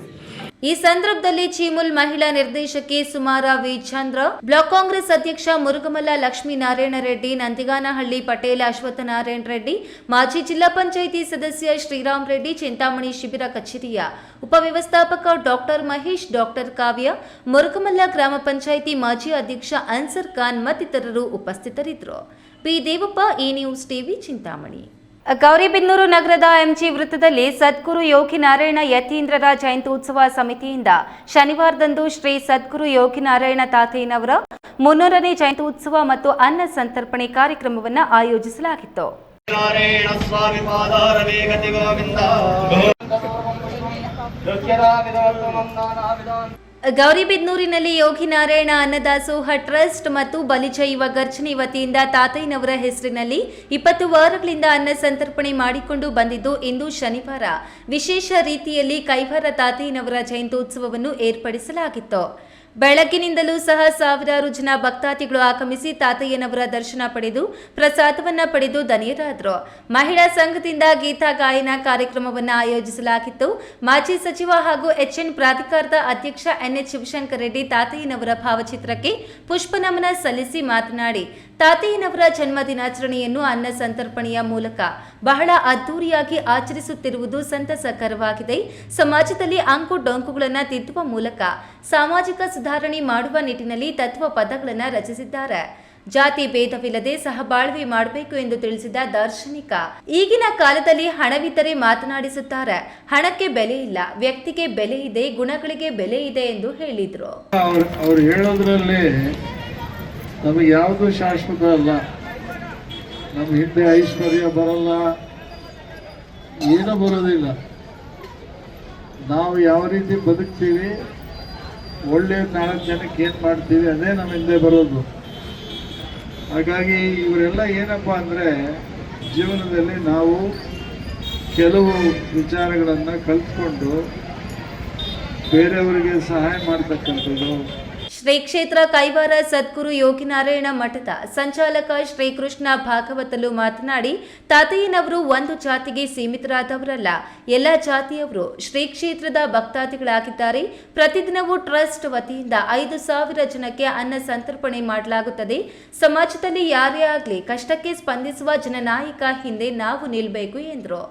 ಈ ಸಂದರ್ಭದಲ್ಲಿ ಚೀಮುಲ್ ಮಹಿಳಾ ನಿರ್ದೇಶಕಿ ಸುಮಾರಾ ವಿ ಚಂದ್ರ, ಬ್ಲಾಕ್ ಕಾಂಗ್ರೆಸ್ ಅಧ್ಯಕ್ಷ ಮುರುಗಮಲ್ಲ ಲಕ್ಷ್ಮೀನಾರಾಯಣ ರೆಡ್ಡಿ, ನಂದಿಗಾನಹಳ್ಳಿ ಪಟೇಲ್ ಅಶ್ವತ್ಥ ನಾರಾಯಣ ರೆಡ್ಡಿ, ಮಾಜಿ ಜಿಲ್ಲಾ ಪಂಚಾಯಿತಿ ಸದಸ್ಯ ಶ್ರೀರಾಮ್ ರೆಡ್ಡಿ, ಚಿಂತಾಮಣಿ ಶಿಬಿರ ಕಚೇರಿಯ ಉಪವ್ಯವಸ್ಥಾಪಕ ಡಾಕ್ಟರ್ ಮಹೇಶ್, ಡಾಕ್ಟರ್ ಕಾವ್ಯ, ಮುರುಗಮಲ್ಲ ಗ್ರಾಮ ಪಂಚಾಯಿತಿ ಮಾಜಿ ಅಧ್ಯಕ್ಷ ಅನ್ಸರ್ ಖಾನ್ ಮತ್ತಿತರರು ಉಪಸ್ಥಿತರಿದ್ದರು. P Devappa, E news TV, Chintamani. Gauribidanur ನಗರದ ಎಂಜಿ ವೃತ್ತದಲ್ಲಿ ಸದ್ಗುರು ಯೋಗಿ ನಾರಾಯಣ ಯತೀಂದ್ರರ ಜಯಂತ್ಯುತ್ಸವ ಸಮಿತಿಯಿಂದ ಶನಿವಾರದಂದು ಶ್ರೀ ಸದ್ಗುರು ಯೋಗಿ ನಾರಾಯಣ ತಾತಯ್ಯನವರ 300ನೇ ಜಯಂತ್ಯುತ್ಸವ ಮತ್ತು ಅನ್ನ ಸಂತರ್ಪಣೆ ಕಾರ್ಯಕ್ರಮವನ್ನು ಆಯೋಜಿಸಲಾಗಿತ್ತು. ಗೌರಿಬಿದನೂರಿನಲ್ಲಿ ಯೋಗಿ ನಾರಾಯಣ ಅನ್ನದಾಸೋಹ ಟ್ರಸ್ಟ್ ಮತ್ತು ಬಲಿಜ ಯುವ ಗರ್ಜನೆ ವತಿಯಿಂದ ತಾತಯ್ಯನವರ ಹೆಸರಿನಲ್ಲಿ 20 ವಾರಗಳಿಂದ ಅನ್ನ ಸಂತರ್ಪಣೆ ಮಾಡಿಕೊಂಡು ಬಂದಿದ್ದು, ಇಂದು ಶನಿವಾರ ವಿಶೇಷ ರೀತಿಯಲ್ಲಿ ಕೈವಾರ ತಾತಯ್ಯನವರ ಜಯಂತ್ಯುತ್ಸವವನ್ನು ಏರ್ಪಡಿಸಲಾಗಿತ್ತು. ಬೆಳಗ್ಗಿನಿಂದಲೂ ಸಹ ಸಾವಿರಾರು ಜನ ಭಕ್ತಾದಿಗಳು ಆಗಮಿಸಿ ತಾತಯ್ಯನವರ ದರ್ಶನ ಪಡೆದು ಪ್ರಸಾದವನ್ನ ಪಡೆದು ಧನ್ಯರಾದರು. ಮಹಿಳಾ ಸಂಘದಿಂದ ಗೀತಾ ಗಾಯನ ಕಾರ್ಯಕ್ರಮವನ್ನು ಆಯೋಜಿಸಲಾಗಿತ್ತು. ಮಾಜಿ ಸಚಿವ ಹಾಗೂ ಎಚ್ಎನ್ ಪ್ರಾಧಿಕಾರದ ಅಧ್ಯಕ್ಷ ಎನ್ಎಚ್ ಶಿವಶಂಕರ್ ರೆಡ್ಡಿ ತಾತಯ್ಯನವರ ಭಾವಚಿತ್ರಕ್ಕೆ ಪುಷ್ಪನಮನ ಸಲ್ಲಿಸಿ ಮಾತನಾಡಿ, ತಾತಯ್ಯನವರ ಜನ್ಮ ದಿನಾಚರಣೆಯನ್ನು ಅನ್ನ ಸಂತರ್ಪಣೆಯ ಮೂಲಕ ಬಹಳ ಅದ್ದೂರಿಯಾಗಿ ಆಚರಿಸುತ್ತಿರುವುದು ಸಂತಸಕರವಾಗಿದೆ. ಸಮಾಜದಲ್ಲಿ ಅಂಕು ಡೊಂಕುಗಳನ್ನು ತಿದ್ದುವ ಮೂಲಕ ಸಾಮಾಜಿಕ ಸುಧಾರಣೆ ಮಾಡುವ ನಿಟ್ಟಿನಲ್ಲಿ ತತ್ವ ಪದಗಳನ್ನು ರಚಿಸಿದ್ದಾರೆ. ಜಾತಿ ಭೇದವಿಲ್ಲದೆ ಸಹಬಾಳ್ವೆ ಮಾಡಬೇಕು ಎಂದು ತಿಳಿಸಿದ ದಾರ್ಶನಿಕ, ಈಗಿನ ಕಾಲದಲ್ಲಿ ಹಣವಿದ್ದರೆ ಮಾತನಾಡಿಸುತ್ತಾರೆ, ಹಣಕ್ಕೆ ಬೆಲೆ ಇಲ್ಲ, ವ್ಯಕ್ತಿಗೆ ಬೆಲೆ ಇದೆ, ಗುಣಗಳಿಗೆ ಬೆಲೆ ಇದೆ ಎಂದು ಹೇಳಿದರು. ಅವರು ಹೇಳೋದ್ರಲ್ಲಿ ನಮಗೆ ಯಾವುದು ಶಾಶ್ವತ ಅಲ್ಲ. ನಮ್ಮ ಹಿಂದೆ ಐಶ್ವರ್ಯ ಬರಲ್ಲ, ಏನೂ ಬರೋದಿಲ್ಲ. ನಾವು ಯಾವ ರೀತಿ ಬದುಕ್ತೀವಿ, ಒಳ್ಳೆಯ 4 ಜನಕ್ಕೆ ಏನು ಮಾಡ್ತೀವಿ, ಅದೇ ನಮ್ಮ ಹಿಂದೆ ಬರೋದು. ಹಾಗಾಗಿ ಇವರೆಲ್ಲ ಏನಪ್ಪ ಅಂದರೆ, ಜೀವನದಲ್ಲಿ ನಾವು ಕೆಲವು ವಿಚಾರಗಳನ್ನು ಕಲ್ತ್ಕೊಂಡು ಬೇರೆಯವರಿಗೆ ಸಹಾಯ ಮಾಡ್ತಕ್ಕಂಥದ್ದು. ಶ್ರೀ ಕ್ಷೇತ್ರ ಕೈವಾರ ಸದ್ಗುರು ಯೋಗಿನಾರಾಯಣ ಮಠದ ಸಂಚಾಲಕ ಶ್ರೀಕೃಷ್ಣ ಭಾಗವತಲು ಮಾತನಾಡಿ, ತಾತಯ್ಯನವರು ಒಂದು ಜಾತಿಗೆ ಸೀಮಿತರಾದವರಲ್ಲ, ಎಲ್ಲ ಜಾತಿಯವರು ಶ್ರೀ ಕ್ಷೇತ್ರದ ಭಕ್ತಾದಿಗಳಾಗಿದ್ದಾರೆ. ಪ್ರತಿದಿನವೂ ಟ್ರಸ್ಟ್ ವತಿಯಿಂದ 5,000 ಜನಕ್ಕೆ ಅನ್ನ ಸಂತರ್ಪಣೆ ಮಾಡಲಾಗುತ್ತದೆ. ಸಮಾಜದಲ್ಲಿ ಯಾರೇ ಆಗಲಿ ಕಷ್ಟಕ್ಕೆ ಸ್ಪಂದಿಸುವ ಜನನಾಯಕ ಹಿಂದೆ ನಾವು ನಿಲ್ಲಬೇಕು ಎಂದರು.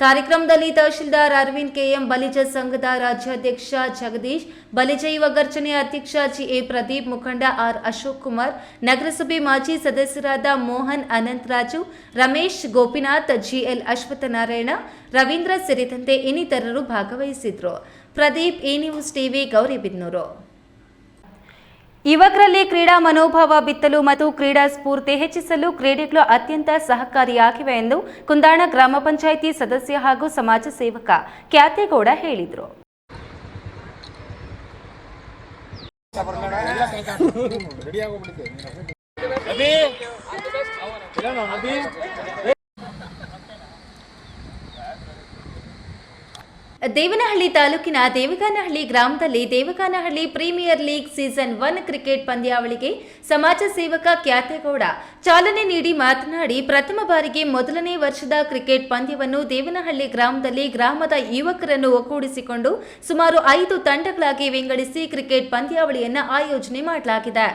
ಕಾರ್ಯಕ್ರಮದಲ್ಲಿ ತಹಶೀಲ್ದಾರ್ ಅರವಿಂದ್ ಕೆಎಂ, ಬಲಿಜ ಸಂಘದ ರಾಜ್ಯಾಧ್ಯಕ್ಷ ಜಗದೀಶ್, ಬಲಿಜ ಯುವ ಗರ್ಜನೆ ಅಧ್ಯಕ್ಷ ಜಿಎ ಪ್ರದೀಪ್, ಮುಖಂಡ ಆರ್ ಅಶೋಕ್ ಕುಮಾರ್, ನಗರಸಭೆ ಮಾಜಿ ಸದಸ್ಯರಾದ ಮೋಹನ್, ಅನಂತರಾಜು, ರಮೇಶ್, ಗೋಪಿನಾಥ್, ಜಿಎಲ್ ಅಶ್ವತ್ಥನಾರಾಯಣ, ರವೀಂದ್ರ ಸೇರಿದಂತೆ ಇನ್ನಿತರರು ಭಾಗವಹಿಸಿದ್ರು. Pradeep, A news TV, Gauribidanur. ಯುವಕರಲ್ಲಿ ಕ್ರೀಡಾ ಮನೋಭಾವ ಬಿತ್ತಲು ಮತ್ತು ಕ್ರೀಡಾ ಸ್ಫೂರ್ತಿ ಹೆಚ್ಚಿಸಲು ಕ್ರೀಡೆಗಳು ಅತ್ಯಂತ ಸಹಕಾರಿಯಾಗಿವೆ ಎಂದು ಕುಂದಾಣ ಗ್ರಾಮ ಪಂಚಾಯಿತಿ ಸದಸ್ಯ ಹಾಗೂ ಸಮಾಜ ಸೇವಕ ಕ್ಯಾತೇಗೌಡ ಹೇಳಿದರು. ದೇವನಹಳ್ಳಿ ತಾಲೂಕಿನ ದೇವಗಾನಹಳ್ಳಿ ಗ್ರಾಮದಲ್ಲಿ ದೇವಗಾನಹಳ್ಳಿ ಪ್ರೀಮಿಯರ್ ಲೀಗ್ ಸೀಸನ್ 1 ಕ್ರಿಕೆಟ್ ಪಂದ್ಯಾವಳಿಗೆ ಸಮಾಜ ಸೇವಕ ಕ್ಯಾತೇಗೌಡ ಚಾಲನೆ ನೀಡಿ ಮಾತನಾಡಿ, ಪ್ರಥಮ ಬಾರಿಗೆ ಮೊದಲನೇ ವರ್ಷದ ಕ್ರಿಕೆಟ್ ಪಂದ್ಯವನ್ನು ದೇವನಹಳ್ಳಿ ಗ್ರಾಮದಲ್ಲಿ ಗ್ರಾಮದ ಯುವಕರನ್ನು ಒಗ್ಗೂಡಿಸಿಕೊಂಡು ಸುಮಾರು 5 ತಂಡಗಳಾಗಿ ವಿಂಗಡಿಸಿ ಕ್ರಿಕೆಟ್ ಪಂದ್ಯಾವಳಿಯನ್ನು ಆಯೋಜನೆ ಮಾಡಲಾಗಿದೆ.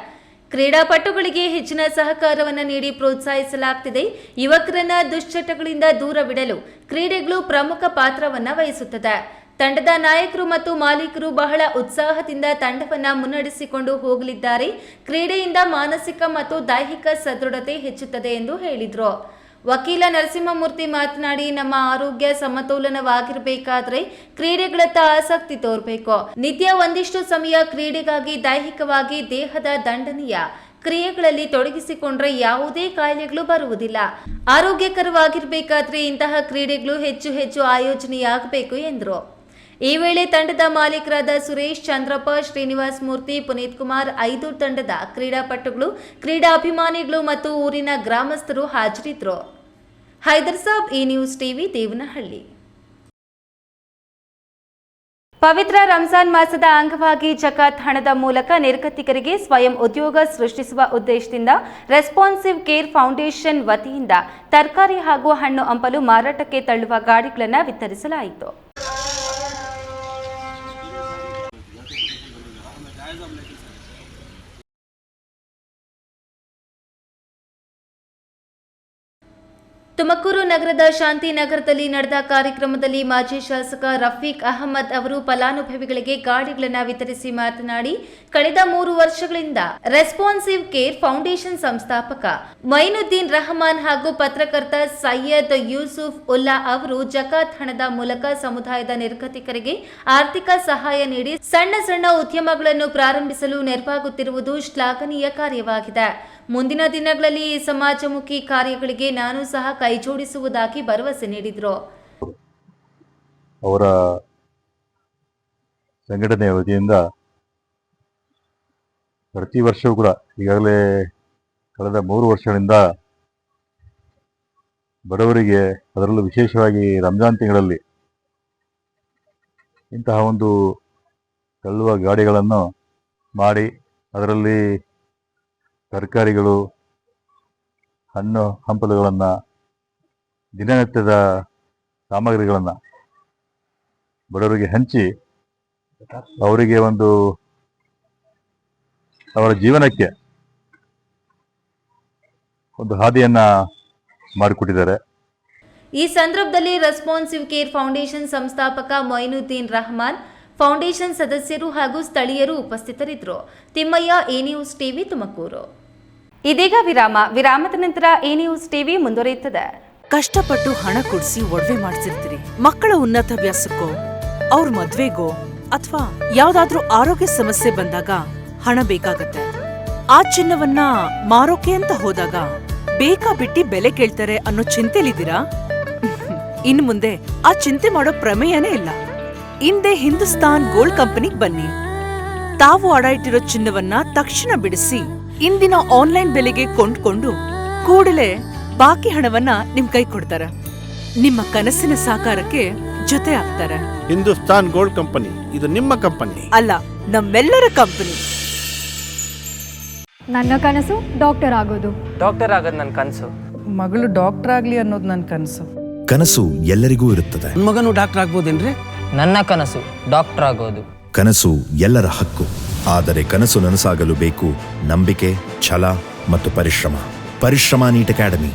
ಕ್ರೀಡಾಪಟುಗಳಿಗೆ ಹೆಚ್ಚಿನ ಸಹಕಾರವನ್ನು ನೀಡಿ ಪ್ರೋತ್ಸಾಹಿಸಲಾಗುತ್ತಿದೆ. ಯುವಕರನ್ನ ದುಶ್ಚಟಗಳಿಂದ ದೂರವಿಡಲು ಕ್ರೀಡೆಗಳು ಪ್ರಮುಖ ಪಾತ್ರವನ್ನು ವಹಿಸುತ್ತದೆ. ತಂಡದ ನಾಯಕರು ಮತ್ತು ಮಾಲೀಕರು ಬಹಳ ಉತ್ಸಾಹದಿಂದ ತಂಡವನ್ನು ಮುನ್ನಡೆಸಿಕೊಂಡು ಹೋಗಲಿದ್ದಾರೆ. ಕ್ರೀಡೆಯಿಂದ ಮಾನಸಿಕ ಮತ್ತು ದೈಹಿಕ ಸದೃಢತೆ ಹೆಚ್ಚುತ್ತದೆ ಎಂದು ಹೇಳಿದರು. ವಕೀಲ ನರಸಿಂಹಮೂರ್ತಿ ಮಾತನಾಡಿ, ನಮ್ಮ ಆರೋಗ್ಯ ಸಮತೋಲನವಾಗಿರಬೇಕಾದ್ರೆ ಕ್ರೀಡೆಗಳತ್ತ ಆಸಕ್ತಿ ತೋರಬೇಕು. ನಿತ್ಯ ಒಂದಿಷ್ಟು ಸಮಯ ಕ್ರೀಡೆಗಾಗಿ ದೈಹಿಕವಾಗಿ ದೇಹದ ದಂಡನೀಯ ಕ್ರಿಯೆಗಳಲ್ಲಿ ತೊಡಗಿಸಿಕೊಂಡ್ರೆ ಯಾವುದೇ ಕಾಯಿಲೆಗಳು ಬರುವುದಿಲ್ಲ. ಆರೋಗ್ಯಕರವಾಗಿರಬೇಕಾದ್ರೆ ಇಂತಹ ಕ್ರೀಡೆಗಳು ಹೆಚ್ಚು ಹೆಚ್ಚು ಆಯೋಜನೆಯಾಗಬೇಕು ಎಂದರು. ಈ ವೇಳೆ ತಂಡದ ಮಾಲೀಕರಾದ ಸುರೇಶ್, ಚಂದ್ರಪ್ಪ, ಶ್ರೀನಿವಾಸ್ ಮೂರ್ತಿ, ಪುನೀತ್ ಕುಮಾರ್, 5 ತಂಡದ ಕ್ರೀಡಾಪಟುಗಳು, ಕ್ರೀಡಾಭಿಮಾನಿಗಳು ಮತ್ತು ಊರಿನ ಗ್ರಾಮಸ್ಥರು ಹಾಜರಿದ್ದರು. ಹೈದರ್ ಸಾಬ್, ಈ ನ್ಯೂಸ್ ಟಿವಿ, ದೇವನಹಳ್ಳಿ. ಪವಿತ್ರ ರಂಜಾನ್ ಮಾಸದ ಅಂಗವಾಗಿ ಜಕಾತ್ ಹಣದ ಮೂಲಕ ನಿರ್ಗತಿಕರಿಗೆ ಸ್ವಯಂ ಉದ್ಯೋಗ ಸೃಷ್ಟಿಸುವ ಉದ್ದೇಶದಿಂದ ರೆಸ್ಪಾನ್ಸಿವ್ ಕೇರ್ ಫೌಂಡೇಶನ್ ವತಿಯಿಂದ ತರಕಾರಿ ಹಾಗೂ ಹಣ್ಣು ಹಂಪಲು ಮಾರಾಟಕ್ಕೆ ತಳ್ಳುವ ಗಾಡಿಗಳನ್ನು ವಿತರಿಸಲಾಯಿತು. ತುಮಕೂರು ನಗರದ ಶಾಂತಿನಗರದಲ್ಲಿ ನಡೆದ ಕಾರ್ಯಕ್ರಮದಲ್ಲಿ ಮಾಜಿ ಶಾಸಕ ರಫೀಕ್ ಅಹಮದ್ ಅವರು ಫಲಾನುಭವಿಗಳಿಗೆ ಗಾಡಿಗಳನ್ನು ವಿತರಿಸಿ ಮಾತನಾಡಿ, ಕಳೆದ 3 ವರ್ಷಗಳಿಂದ ರೆಸ್ಪಾನ್ಸಿವ್ ಕೇರ್ ಫೌಂಡೇಶನ್ ಸಂಸ್ಥಾಪಕ ಮೊಯಿನುದ್ದೀನ್ ರಹಮಾನ್ ಹಾಗೂ ಪತ್ರಕರ್ತ ಸೈಯದ್ ಯೂಸುಫ್ ಉಲ್ಲಾ ಅವರು ಜಕಾತ್ ಹಣದ ಮೂಲಕ ಸಮುದಾಯದ ನಿರ್ಗತಿಕರಿಗೆ ಆರ್ಥಿಕ ಸಹಾಯ ನೀಡಿ ಸಣ್ಣ ಸಣ್ಣ ಉದ್ಯಮಗಳನ್ನು ಪ್ರಾರಂಭಿಸಲು ನೆರವಾಗುತ್ತಿರುವುದು ಶ್ಲಾಘನೀಯ ಕಾರ್ಯವಾಗಿದೆ. ಮುಂದಿನ ದಿನಗಳಲ್ಲಿ ಈ ಸಮಾಜಮುಖಿ ಕಾರ್ಯಗಳಿಗೆ ನಾನು ಸಹ ಕೈಜೋಡಿಸುವುದಾಗಿ ಭರವಸೆ ನೀಡಿದರು. ಅವರ ಸಂಘಟನೆಯ ವತಿಯಿಂದ ಪ್ರತಿ ವರ್ಷವೂ ಕೂಡ ಈಗಾಗಲೇ ಕಳೆದ 3 ವರ್ಷಗಳಿಂದ ಬಡವರಿಗೆ, ಅದರಲ್ಲೂ ವಿಶೇಷವಾಗಿ ರಂಜಾನ್ ತಿಂಗಳಲ್ಲಿ ಇಂತಹ ಒಂದು ತಳ್ಳುವ ಗಾಡಿಗಳನ್ನು ಮಾಡಿ ಅದರಲ್ಲಿ ತರಕಾರಿಗಳು, ಹಣ್ಣು ಹಂಪಲುಗಳನ್ನು, ದಿನನಿತ್ಯದ ಸಾಮಗ್ರಿಗಳನ್ನು ಬಡವರಿಗೆ ಹಂಚಿ ಅವರಿಗೆ ಅವರ ಜೀವನಕ್ಕೆ ಒಂದು ಹಾದಿಯನ್ನು ಮಾಡಿಕೊಟ್ಟಿದ್ದಾರೆ. ಈ ಸಂದರ್ಭದಲ್ಲಿ ರೆಸ್ಪಾನ್ಸಿವ್ ಕೇರ್ ಫೌಂಡೇಶನ್ ಸಂಸ್ಥಾಪಕ ಮೊಯಿನುದ್ದೀನ್ ರಹಮಾನ್, ಫೌಂಡೇಶನ್ ಸದಸ್ಯರು ಹಾಗೂ ಸ್ಥಳೀಯರು ಉಪಸ್ಥಿತರಿದ್ದರು. Thimmaiah, A news TV, Tumakuru. ಇದೀಗ ವಿರಾಮದ ನಂತರ ಎ ನ್ಯೂಸ್ ಟಿವಿ ಮುಂದುವರಿಯುತ್ತದೆ. ಕಷ್ಟಪಟ್ಟು ಹಣ ಕೊಡಿಸಿ ಒಡವೆ ಮಾಡಿಸಿರ್ತೀರಿ, ಮಕ್ಕಳ ಉನ್ನತ ವ್ಯಾಸಕ್ಕೋ, ಅವ್ರ ಮದ್ವೆಗೋ ಅಥವಾ ಯಾವ್ದಾದ್ರೂ ಆರೋಗ್ಯ ಸಮಸ್ಯೆ ಬಂದಾಗ ಹಣ ಬೇಕಾಗತ್ತೆ. ಆ ಚಿನ್ನವನ್ನ ಮಾರೋಕೆ ಅಂತ ಹೋದಾಗ ಬೇಕಾಬಿಟ್ಟಿ ಬೆಲೆ ಕೇಳ್ತಾರೆ ಅನ್ನೋ ಚಿಂತೆಲಿದ್ದೀರಾ? ಇನ್ನು ಮುಂದೆ ಆ ಚಿಂತೆ ಮಾಡೋ ಪ್ರಮೇಯನೇ ಇಲ್ಲ. ಹಿಂದೆ ಹಿಂದೂಸ್ತಾನ್ ಗೋಲ್ಡ್ ಕಂಪನಿಗೆ ಬನ್ನಿ. ತಾವು ಅಡ ಇಟ್ಟಿರೋ ಚಿನ್ನವನ್ನ ತಕ್ಷಣ ಬಿಡಿಸಿ ಇಂದಿನ ಆನ್ಲೈನ್ ಬೆಲೆಗೆ ಕೊಂಡ್ಕೊಂಡು ಕೂಡಲೇ ಬಾಕಿ ಹಣವನ್ನ ನಿಮ್ ಕೈ ಕೊಡ್ತಾರ. ನಿಮ್ಮ ಕನಸಿನ ಸಾಕಾರಕ್ಕೆ ಜೊತೆ ಆಗ್ತಾರೆ. ಹಿಂದೂಸ್ತಾನ್ ಗೋಲ್ಡ್ ಕಂಪನಿ, ಇದು ನಿಮ್ಮ ಕಂಪನಿ ಅಲ್ಲ, ನಮ್ಮೆಲ್ಲರ ಕಂಪನಿ. ನನ್ನ ಕನಸು ಡಾಕ್ಟರ್ ಆಗೋದು. ಡಾಕ್ಟರ್ ಆಗೋದು ನನ್ನ ಕನಸು. ಮಗಳು ಡಾಕ್ಟರ್ ಆಗ್ಲಿ ಅನ್ನೋದು ನನ್ನ ಕನಸು. ಕನಸು ಎಲ್ಲರಿಗೂ ಇರುತ್ತದೆ. ನನ್ನ ಮಗನು ಡಾಕ್ಟರ್ ಆಗ್ಬೋದೇನ್ರಿ? ನನ್ನ ಕನಸು ಡಾಕ್ಟರ್ ಆಗೋದು. ಕನಸು ಎಲ್ಲರ ಹಕ್ಕು. ಆದರೆ ಕನಸು ನನಸಾಗಲು ಬೇಕು ನಂಬಿಕೆ, ಛಲ ಮತ್ತು ಪರಿಶ್ರಮ. ಪರಿಶ್ರಮ ನೀಟ್ ಅಕಾಡೆಮಿ.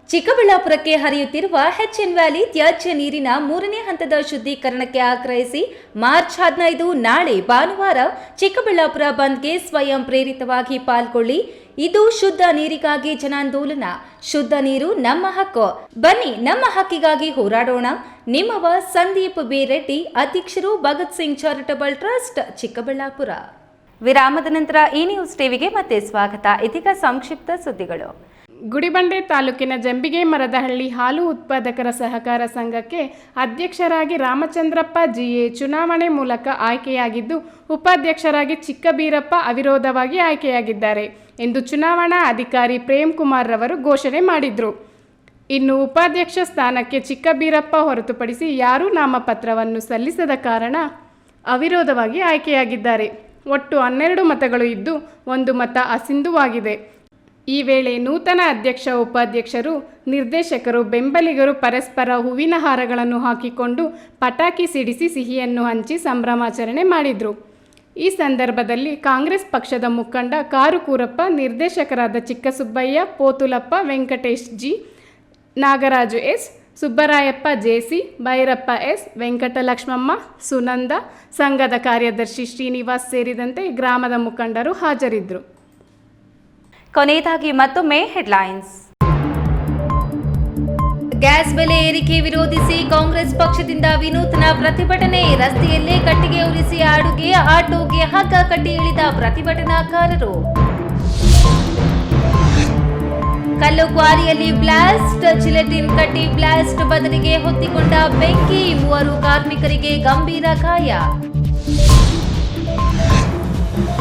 ಚಿಕ್ಕಬಳ್ಳಾಪುರಕ್ಕೆ ಹರಿಯುತ್ತಿರುವ HN ವ್ಯಾಲಿ ತ್ಯಾಜ್ಯ ನೀರಿನ 3ನೇ ಹಂತದ ಶುದ್ಧೀಕರಣಕ್ಕೆ ಆಗ್ರಹಿಸಿ ಮಾರ್ಚ್ 15 ನಾಳೆ ಭಾನುವಾರ ಚಿಕ್ಕಬಳ್ಳಾಪುರ ಬಂದ್ಗೆ ಸ್ವಯಂ ಪ್ರೇರಿತವಾಗಿ ಪಾಲ್ಗೊಳ್ಳಿ. ಇದು ಶುದ್ಧ ನೀರಿಗಾಗಿ ಜನಾಂದೋಲನ. ಶುದ್ಧ ನೀರು ನಮ್ಮ ಹಕ್ಕು. ಬನ್ನಿ ನಮ್ಮ ಹಕ್ಕಿಗಾಗಿ ಹೋರಾಡೋಣ. ನಿಮ್ಮವ ಸಂದೀಪ್ ಬಿ ರೆಡ್ಡಿ, ಅಧ್ಯಕ್ಷರು, ಭಗತ್ ಸಿಂಗ್ ಚಾರಿಟಬಲ್ ಟ್ರಸ್ಟ್, ಚಿಕ್ಕಬಳ್ಳಾಪುರ. ವಿರಾಮದ ನಂತರ ಈ ನ್ಯೂಸ್ ಟಿವಿಗೆ ಮತ್ತೆ ಸ್ವಾಗತ. ಇದೀಗ ಸಂಕ್ಷಿಪ್ತ ಸುದ್ದಿಗಳು. ಗುಡಿಬಂಡೆ ತಾಲೂಕಿನ ಜಂಬಿಗೆ ಮರದಹಳ್ಳಿ ಹಾಲು ಉತ್ಪಾದಕರ ಸಹಕಾರ ಸಂಘಕ್ಕೆ ಅಧ್ಯಕ್ಷರಾಗಿ ರಾಮಚಂದ್ರಪ್ಪ ಜಿಎ ಚುನಾವಣೆ ಮೂಲಕ ಆಯ್ಕೆಯಾಗಿದ್ದು, ಉಪಾಧ್ಯಕ್ಷರಾಗಿ ಚಿಕ್ಕಬೀರಪ್ಪ ಅವಿರೋಧವಾಗಿ ಆಯ್ಕೆಯಾಗಿದ್ದಾರೆ ಎಂದು ಚುನಾವಣಾ ಅಧಿಕಾರಿ ಪ್ರೇಮ್ ಕುಮಾರ್ ರವರು ಘೋಷಣೆ ಮಾಡಿದರು. ಇನ್ನು ಉಪಾಧ್ಯಕ್ಷ ಸ್ಥಾನಕ್ಕೆ ಚಿಕ್ಕಬೀರಪ್ಪ ಹೊರತುಪಡಿಸಿ ಯಾರೂ ನಾಮಪತ್ರವನ್ನು ಸಲ್ಲಿಸದ ಕಾರಣ ಅವಿರೋಧವಾಗಿ ಆಯ್ಕೆಯಾಗಿದ್ದಾರೆ. ಒಟ್ಟು 12 ಮತಗಳು ಇದ್ದು 1 ಮತ ಅಸಿಂಧುವಾಗಿದೆ. ಈ ವೇಳೆ ನೂತನ ಅಧ್ಯಕ್ಷ, ಉಪಾಧ್ಯಕ್ಷರು, ನಿರ್ದೇಶಕರು, ಬೆಂಬಲಿಗರು ಪರಸ್ಪರ ಹೂವಿನ ಹಾರಗಳನ್ನು ಹಾಕಿಕೊಂಡು ಪಟಾಕಿ ಸಿಡಿಸಿ ಸಿಹಿಯನ್ನು ಹಂಚಿ ಸಂಭ್ರಮಾಚರಣೆ ಮಾಡಿದರು. ಈ ಸಂದರ್ಭದಲ್ಲಿ ಕಾಂಗ್ರೆಸ್ ಪಕ್ಷದ ಮುಖಂಡ ಕಾರುಕೂರಪ್ಪ, ನಿರ್ದೇಶಕರಾದ Chikkasubbaiah, Pothulappa, Venkatesh G, Nagaraju S, Subbarayappa JC, Bhairappa S, Venkatalakshmamma, Sunanda, ಸಂಘದ ಕಾರ್ಯದರ್ಶಿ ಶ್ರೀನಿವಾಸ್ ಸೇರಿದಂತೆ ಗ್ರಾಮದ ಮುಖಂಡರು ಹಾಜರಿದ್ದರು. ಕೊನೆಯದಾಗಿ ಮತ್ತೊಮ್ಮೆ ಹೆಡ್ಲೈನ್ಸ್. ಗ್ಯಾಸ್ ಬೆಲೆ ಏರಿಕೆ ವಿರೋಧಿಸಿ ಕಾಂಗ್ರೆಸ್ ಪಕ್ಷದಿಂದ ವಿನೂತನ ಪ್ರತಿಭಟನೆ. ರಸ್ತೆಯಲ್ಲೇ ಕಟ್ಟಿಗೆ ಉರಿಸಿ ಅಡುಗೆ ಆಟೋಗೆ ಹಗ್ಗ ಕಟ್ಟಿ ಇಳಿದ ಪ್ರತಿಭಟನಾಕಾರರು. ಕಲ್ಲು ಕ್ವಾರಿಯಲ್ಲಿ ಬ್ಲಾಸ್ಟ್, ಜಿಲೆಟಿನ್ ಕಟ್ಟಿ ಬ್ಲಾಸ್ಟ್ ಬದಲಿಗೆ ಹೊತ್ತಿಕೊಂಡ ಬೆಂಕಿ. 3 ಕಾರ್ಮಿಕರಿಗೆ ಗಂಭೀರ ಗಾಯ.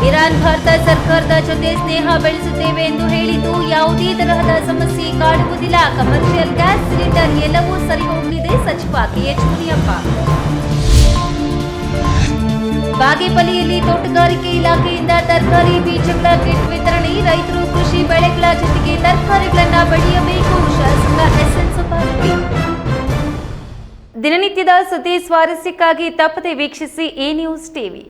ಇರಾನ್ ಭಾರತ ಸರ್ಕಾರದ ಜೊತೆ ಸ್ನೇಹ ಬೆಳೆಸುತ್ತೇವೆ ಎಂದು ಹೇಳಿದ್ದು ಯಾವುದೇ ತರಹದ ಸಮಸ್ಯೆ ಕಾಡುವುದಿಲ್ಲ. ಕಮರ್ಷಿಯಲ್ ಗ್ಯಾಸ್ ಸಿಲಿಂಡರ್ ಎಲ್ಲವೂ ಸರಿ ಹೋಗಲಿದೆ, ಸಚಿವ KH ಮುನಿಯಪ್ಪ. ಬಾಗೇಪಲ್ಲಿಯಲ್ಲಿ ತೋಟಗಾರಿಕೆ ಇಲಾಖೆಯಿಂದ ತರಕಾರಿ ಬೀಜಗಳ ಕಿಟ್ ವಿತರಣೆ. ರೈತರು ಕೃಷಿ ಬೆಳೆಗಳ ಜೊತೆಗೆ ತರಕಾರಿಗಳನ್ನು ಬೆಳೆಯಬೇಕು, ಶಾಸಕ SN ಸುಬ್ಬಾರೆಡ್ಡಿ. ದಿನನಿತ್ಯದ ಸುದ್ದಿ ಸ್ವಾರಸ್ಯಕ್ಕಾಗಿ ತಪ್ಪದೆ ವೀಕ್ಷಿಸಿ ಈ ನ್ಯೂಸ್ ಟಿವಿ.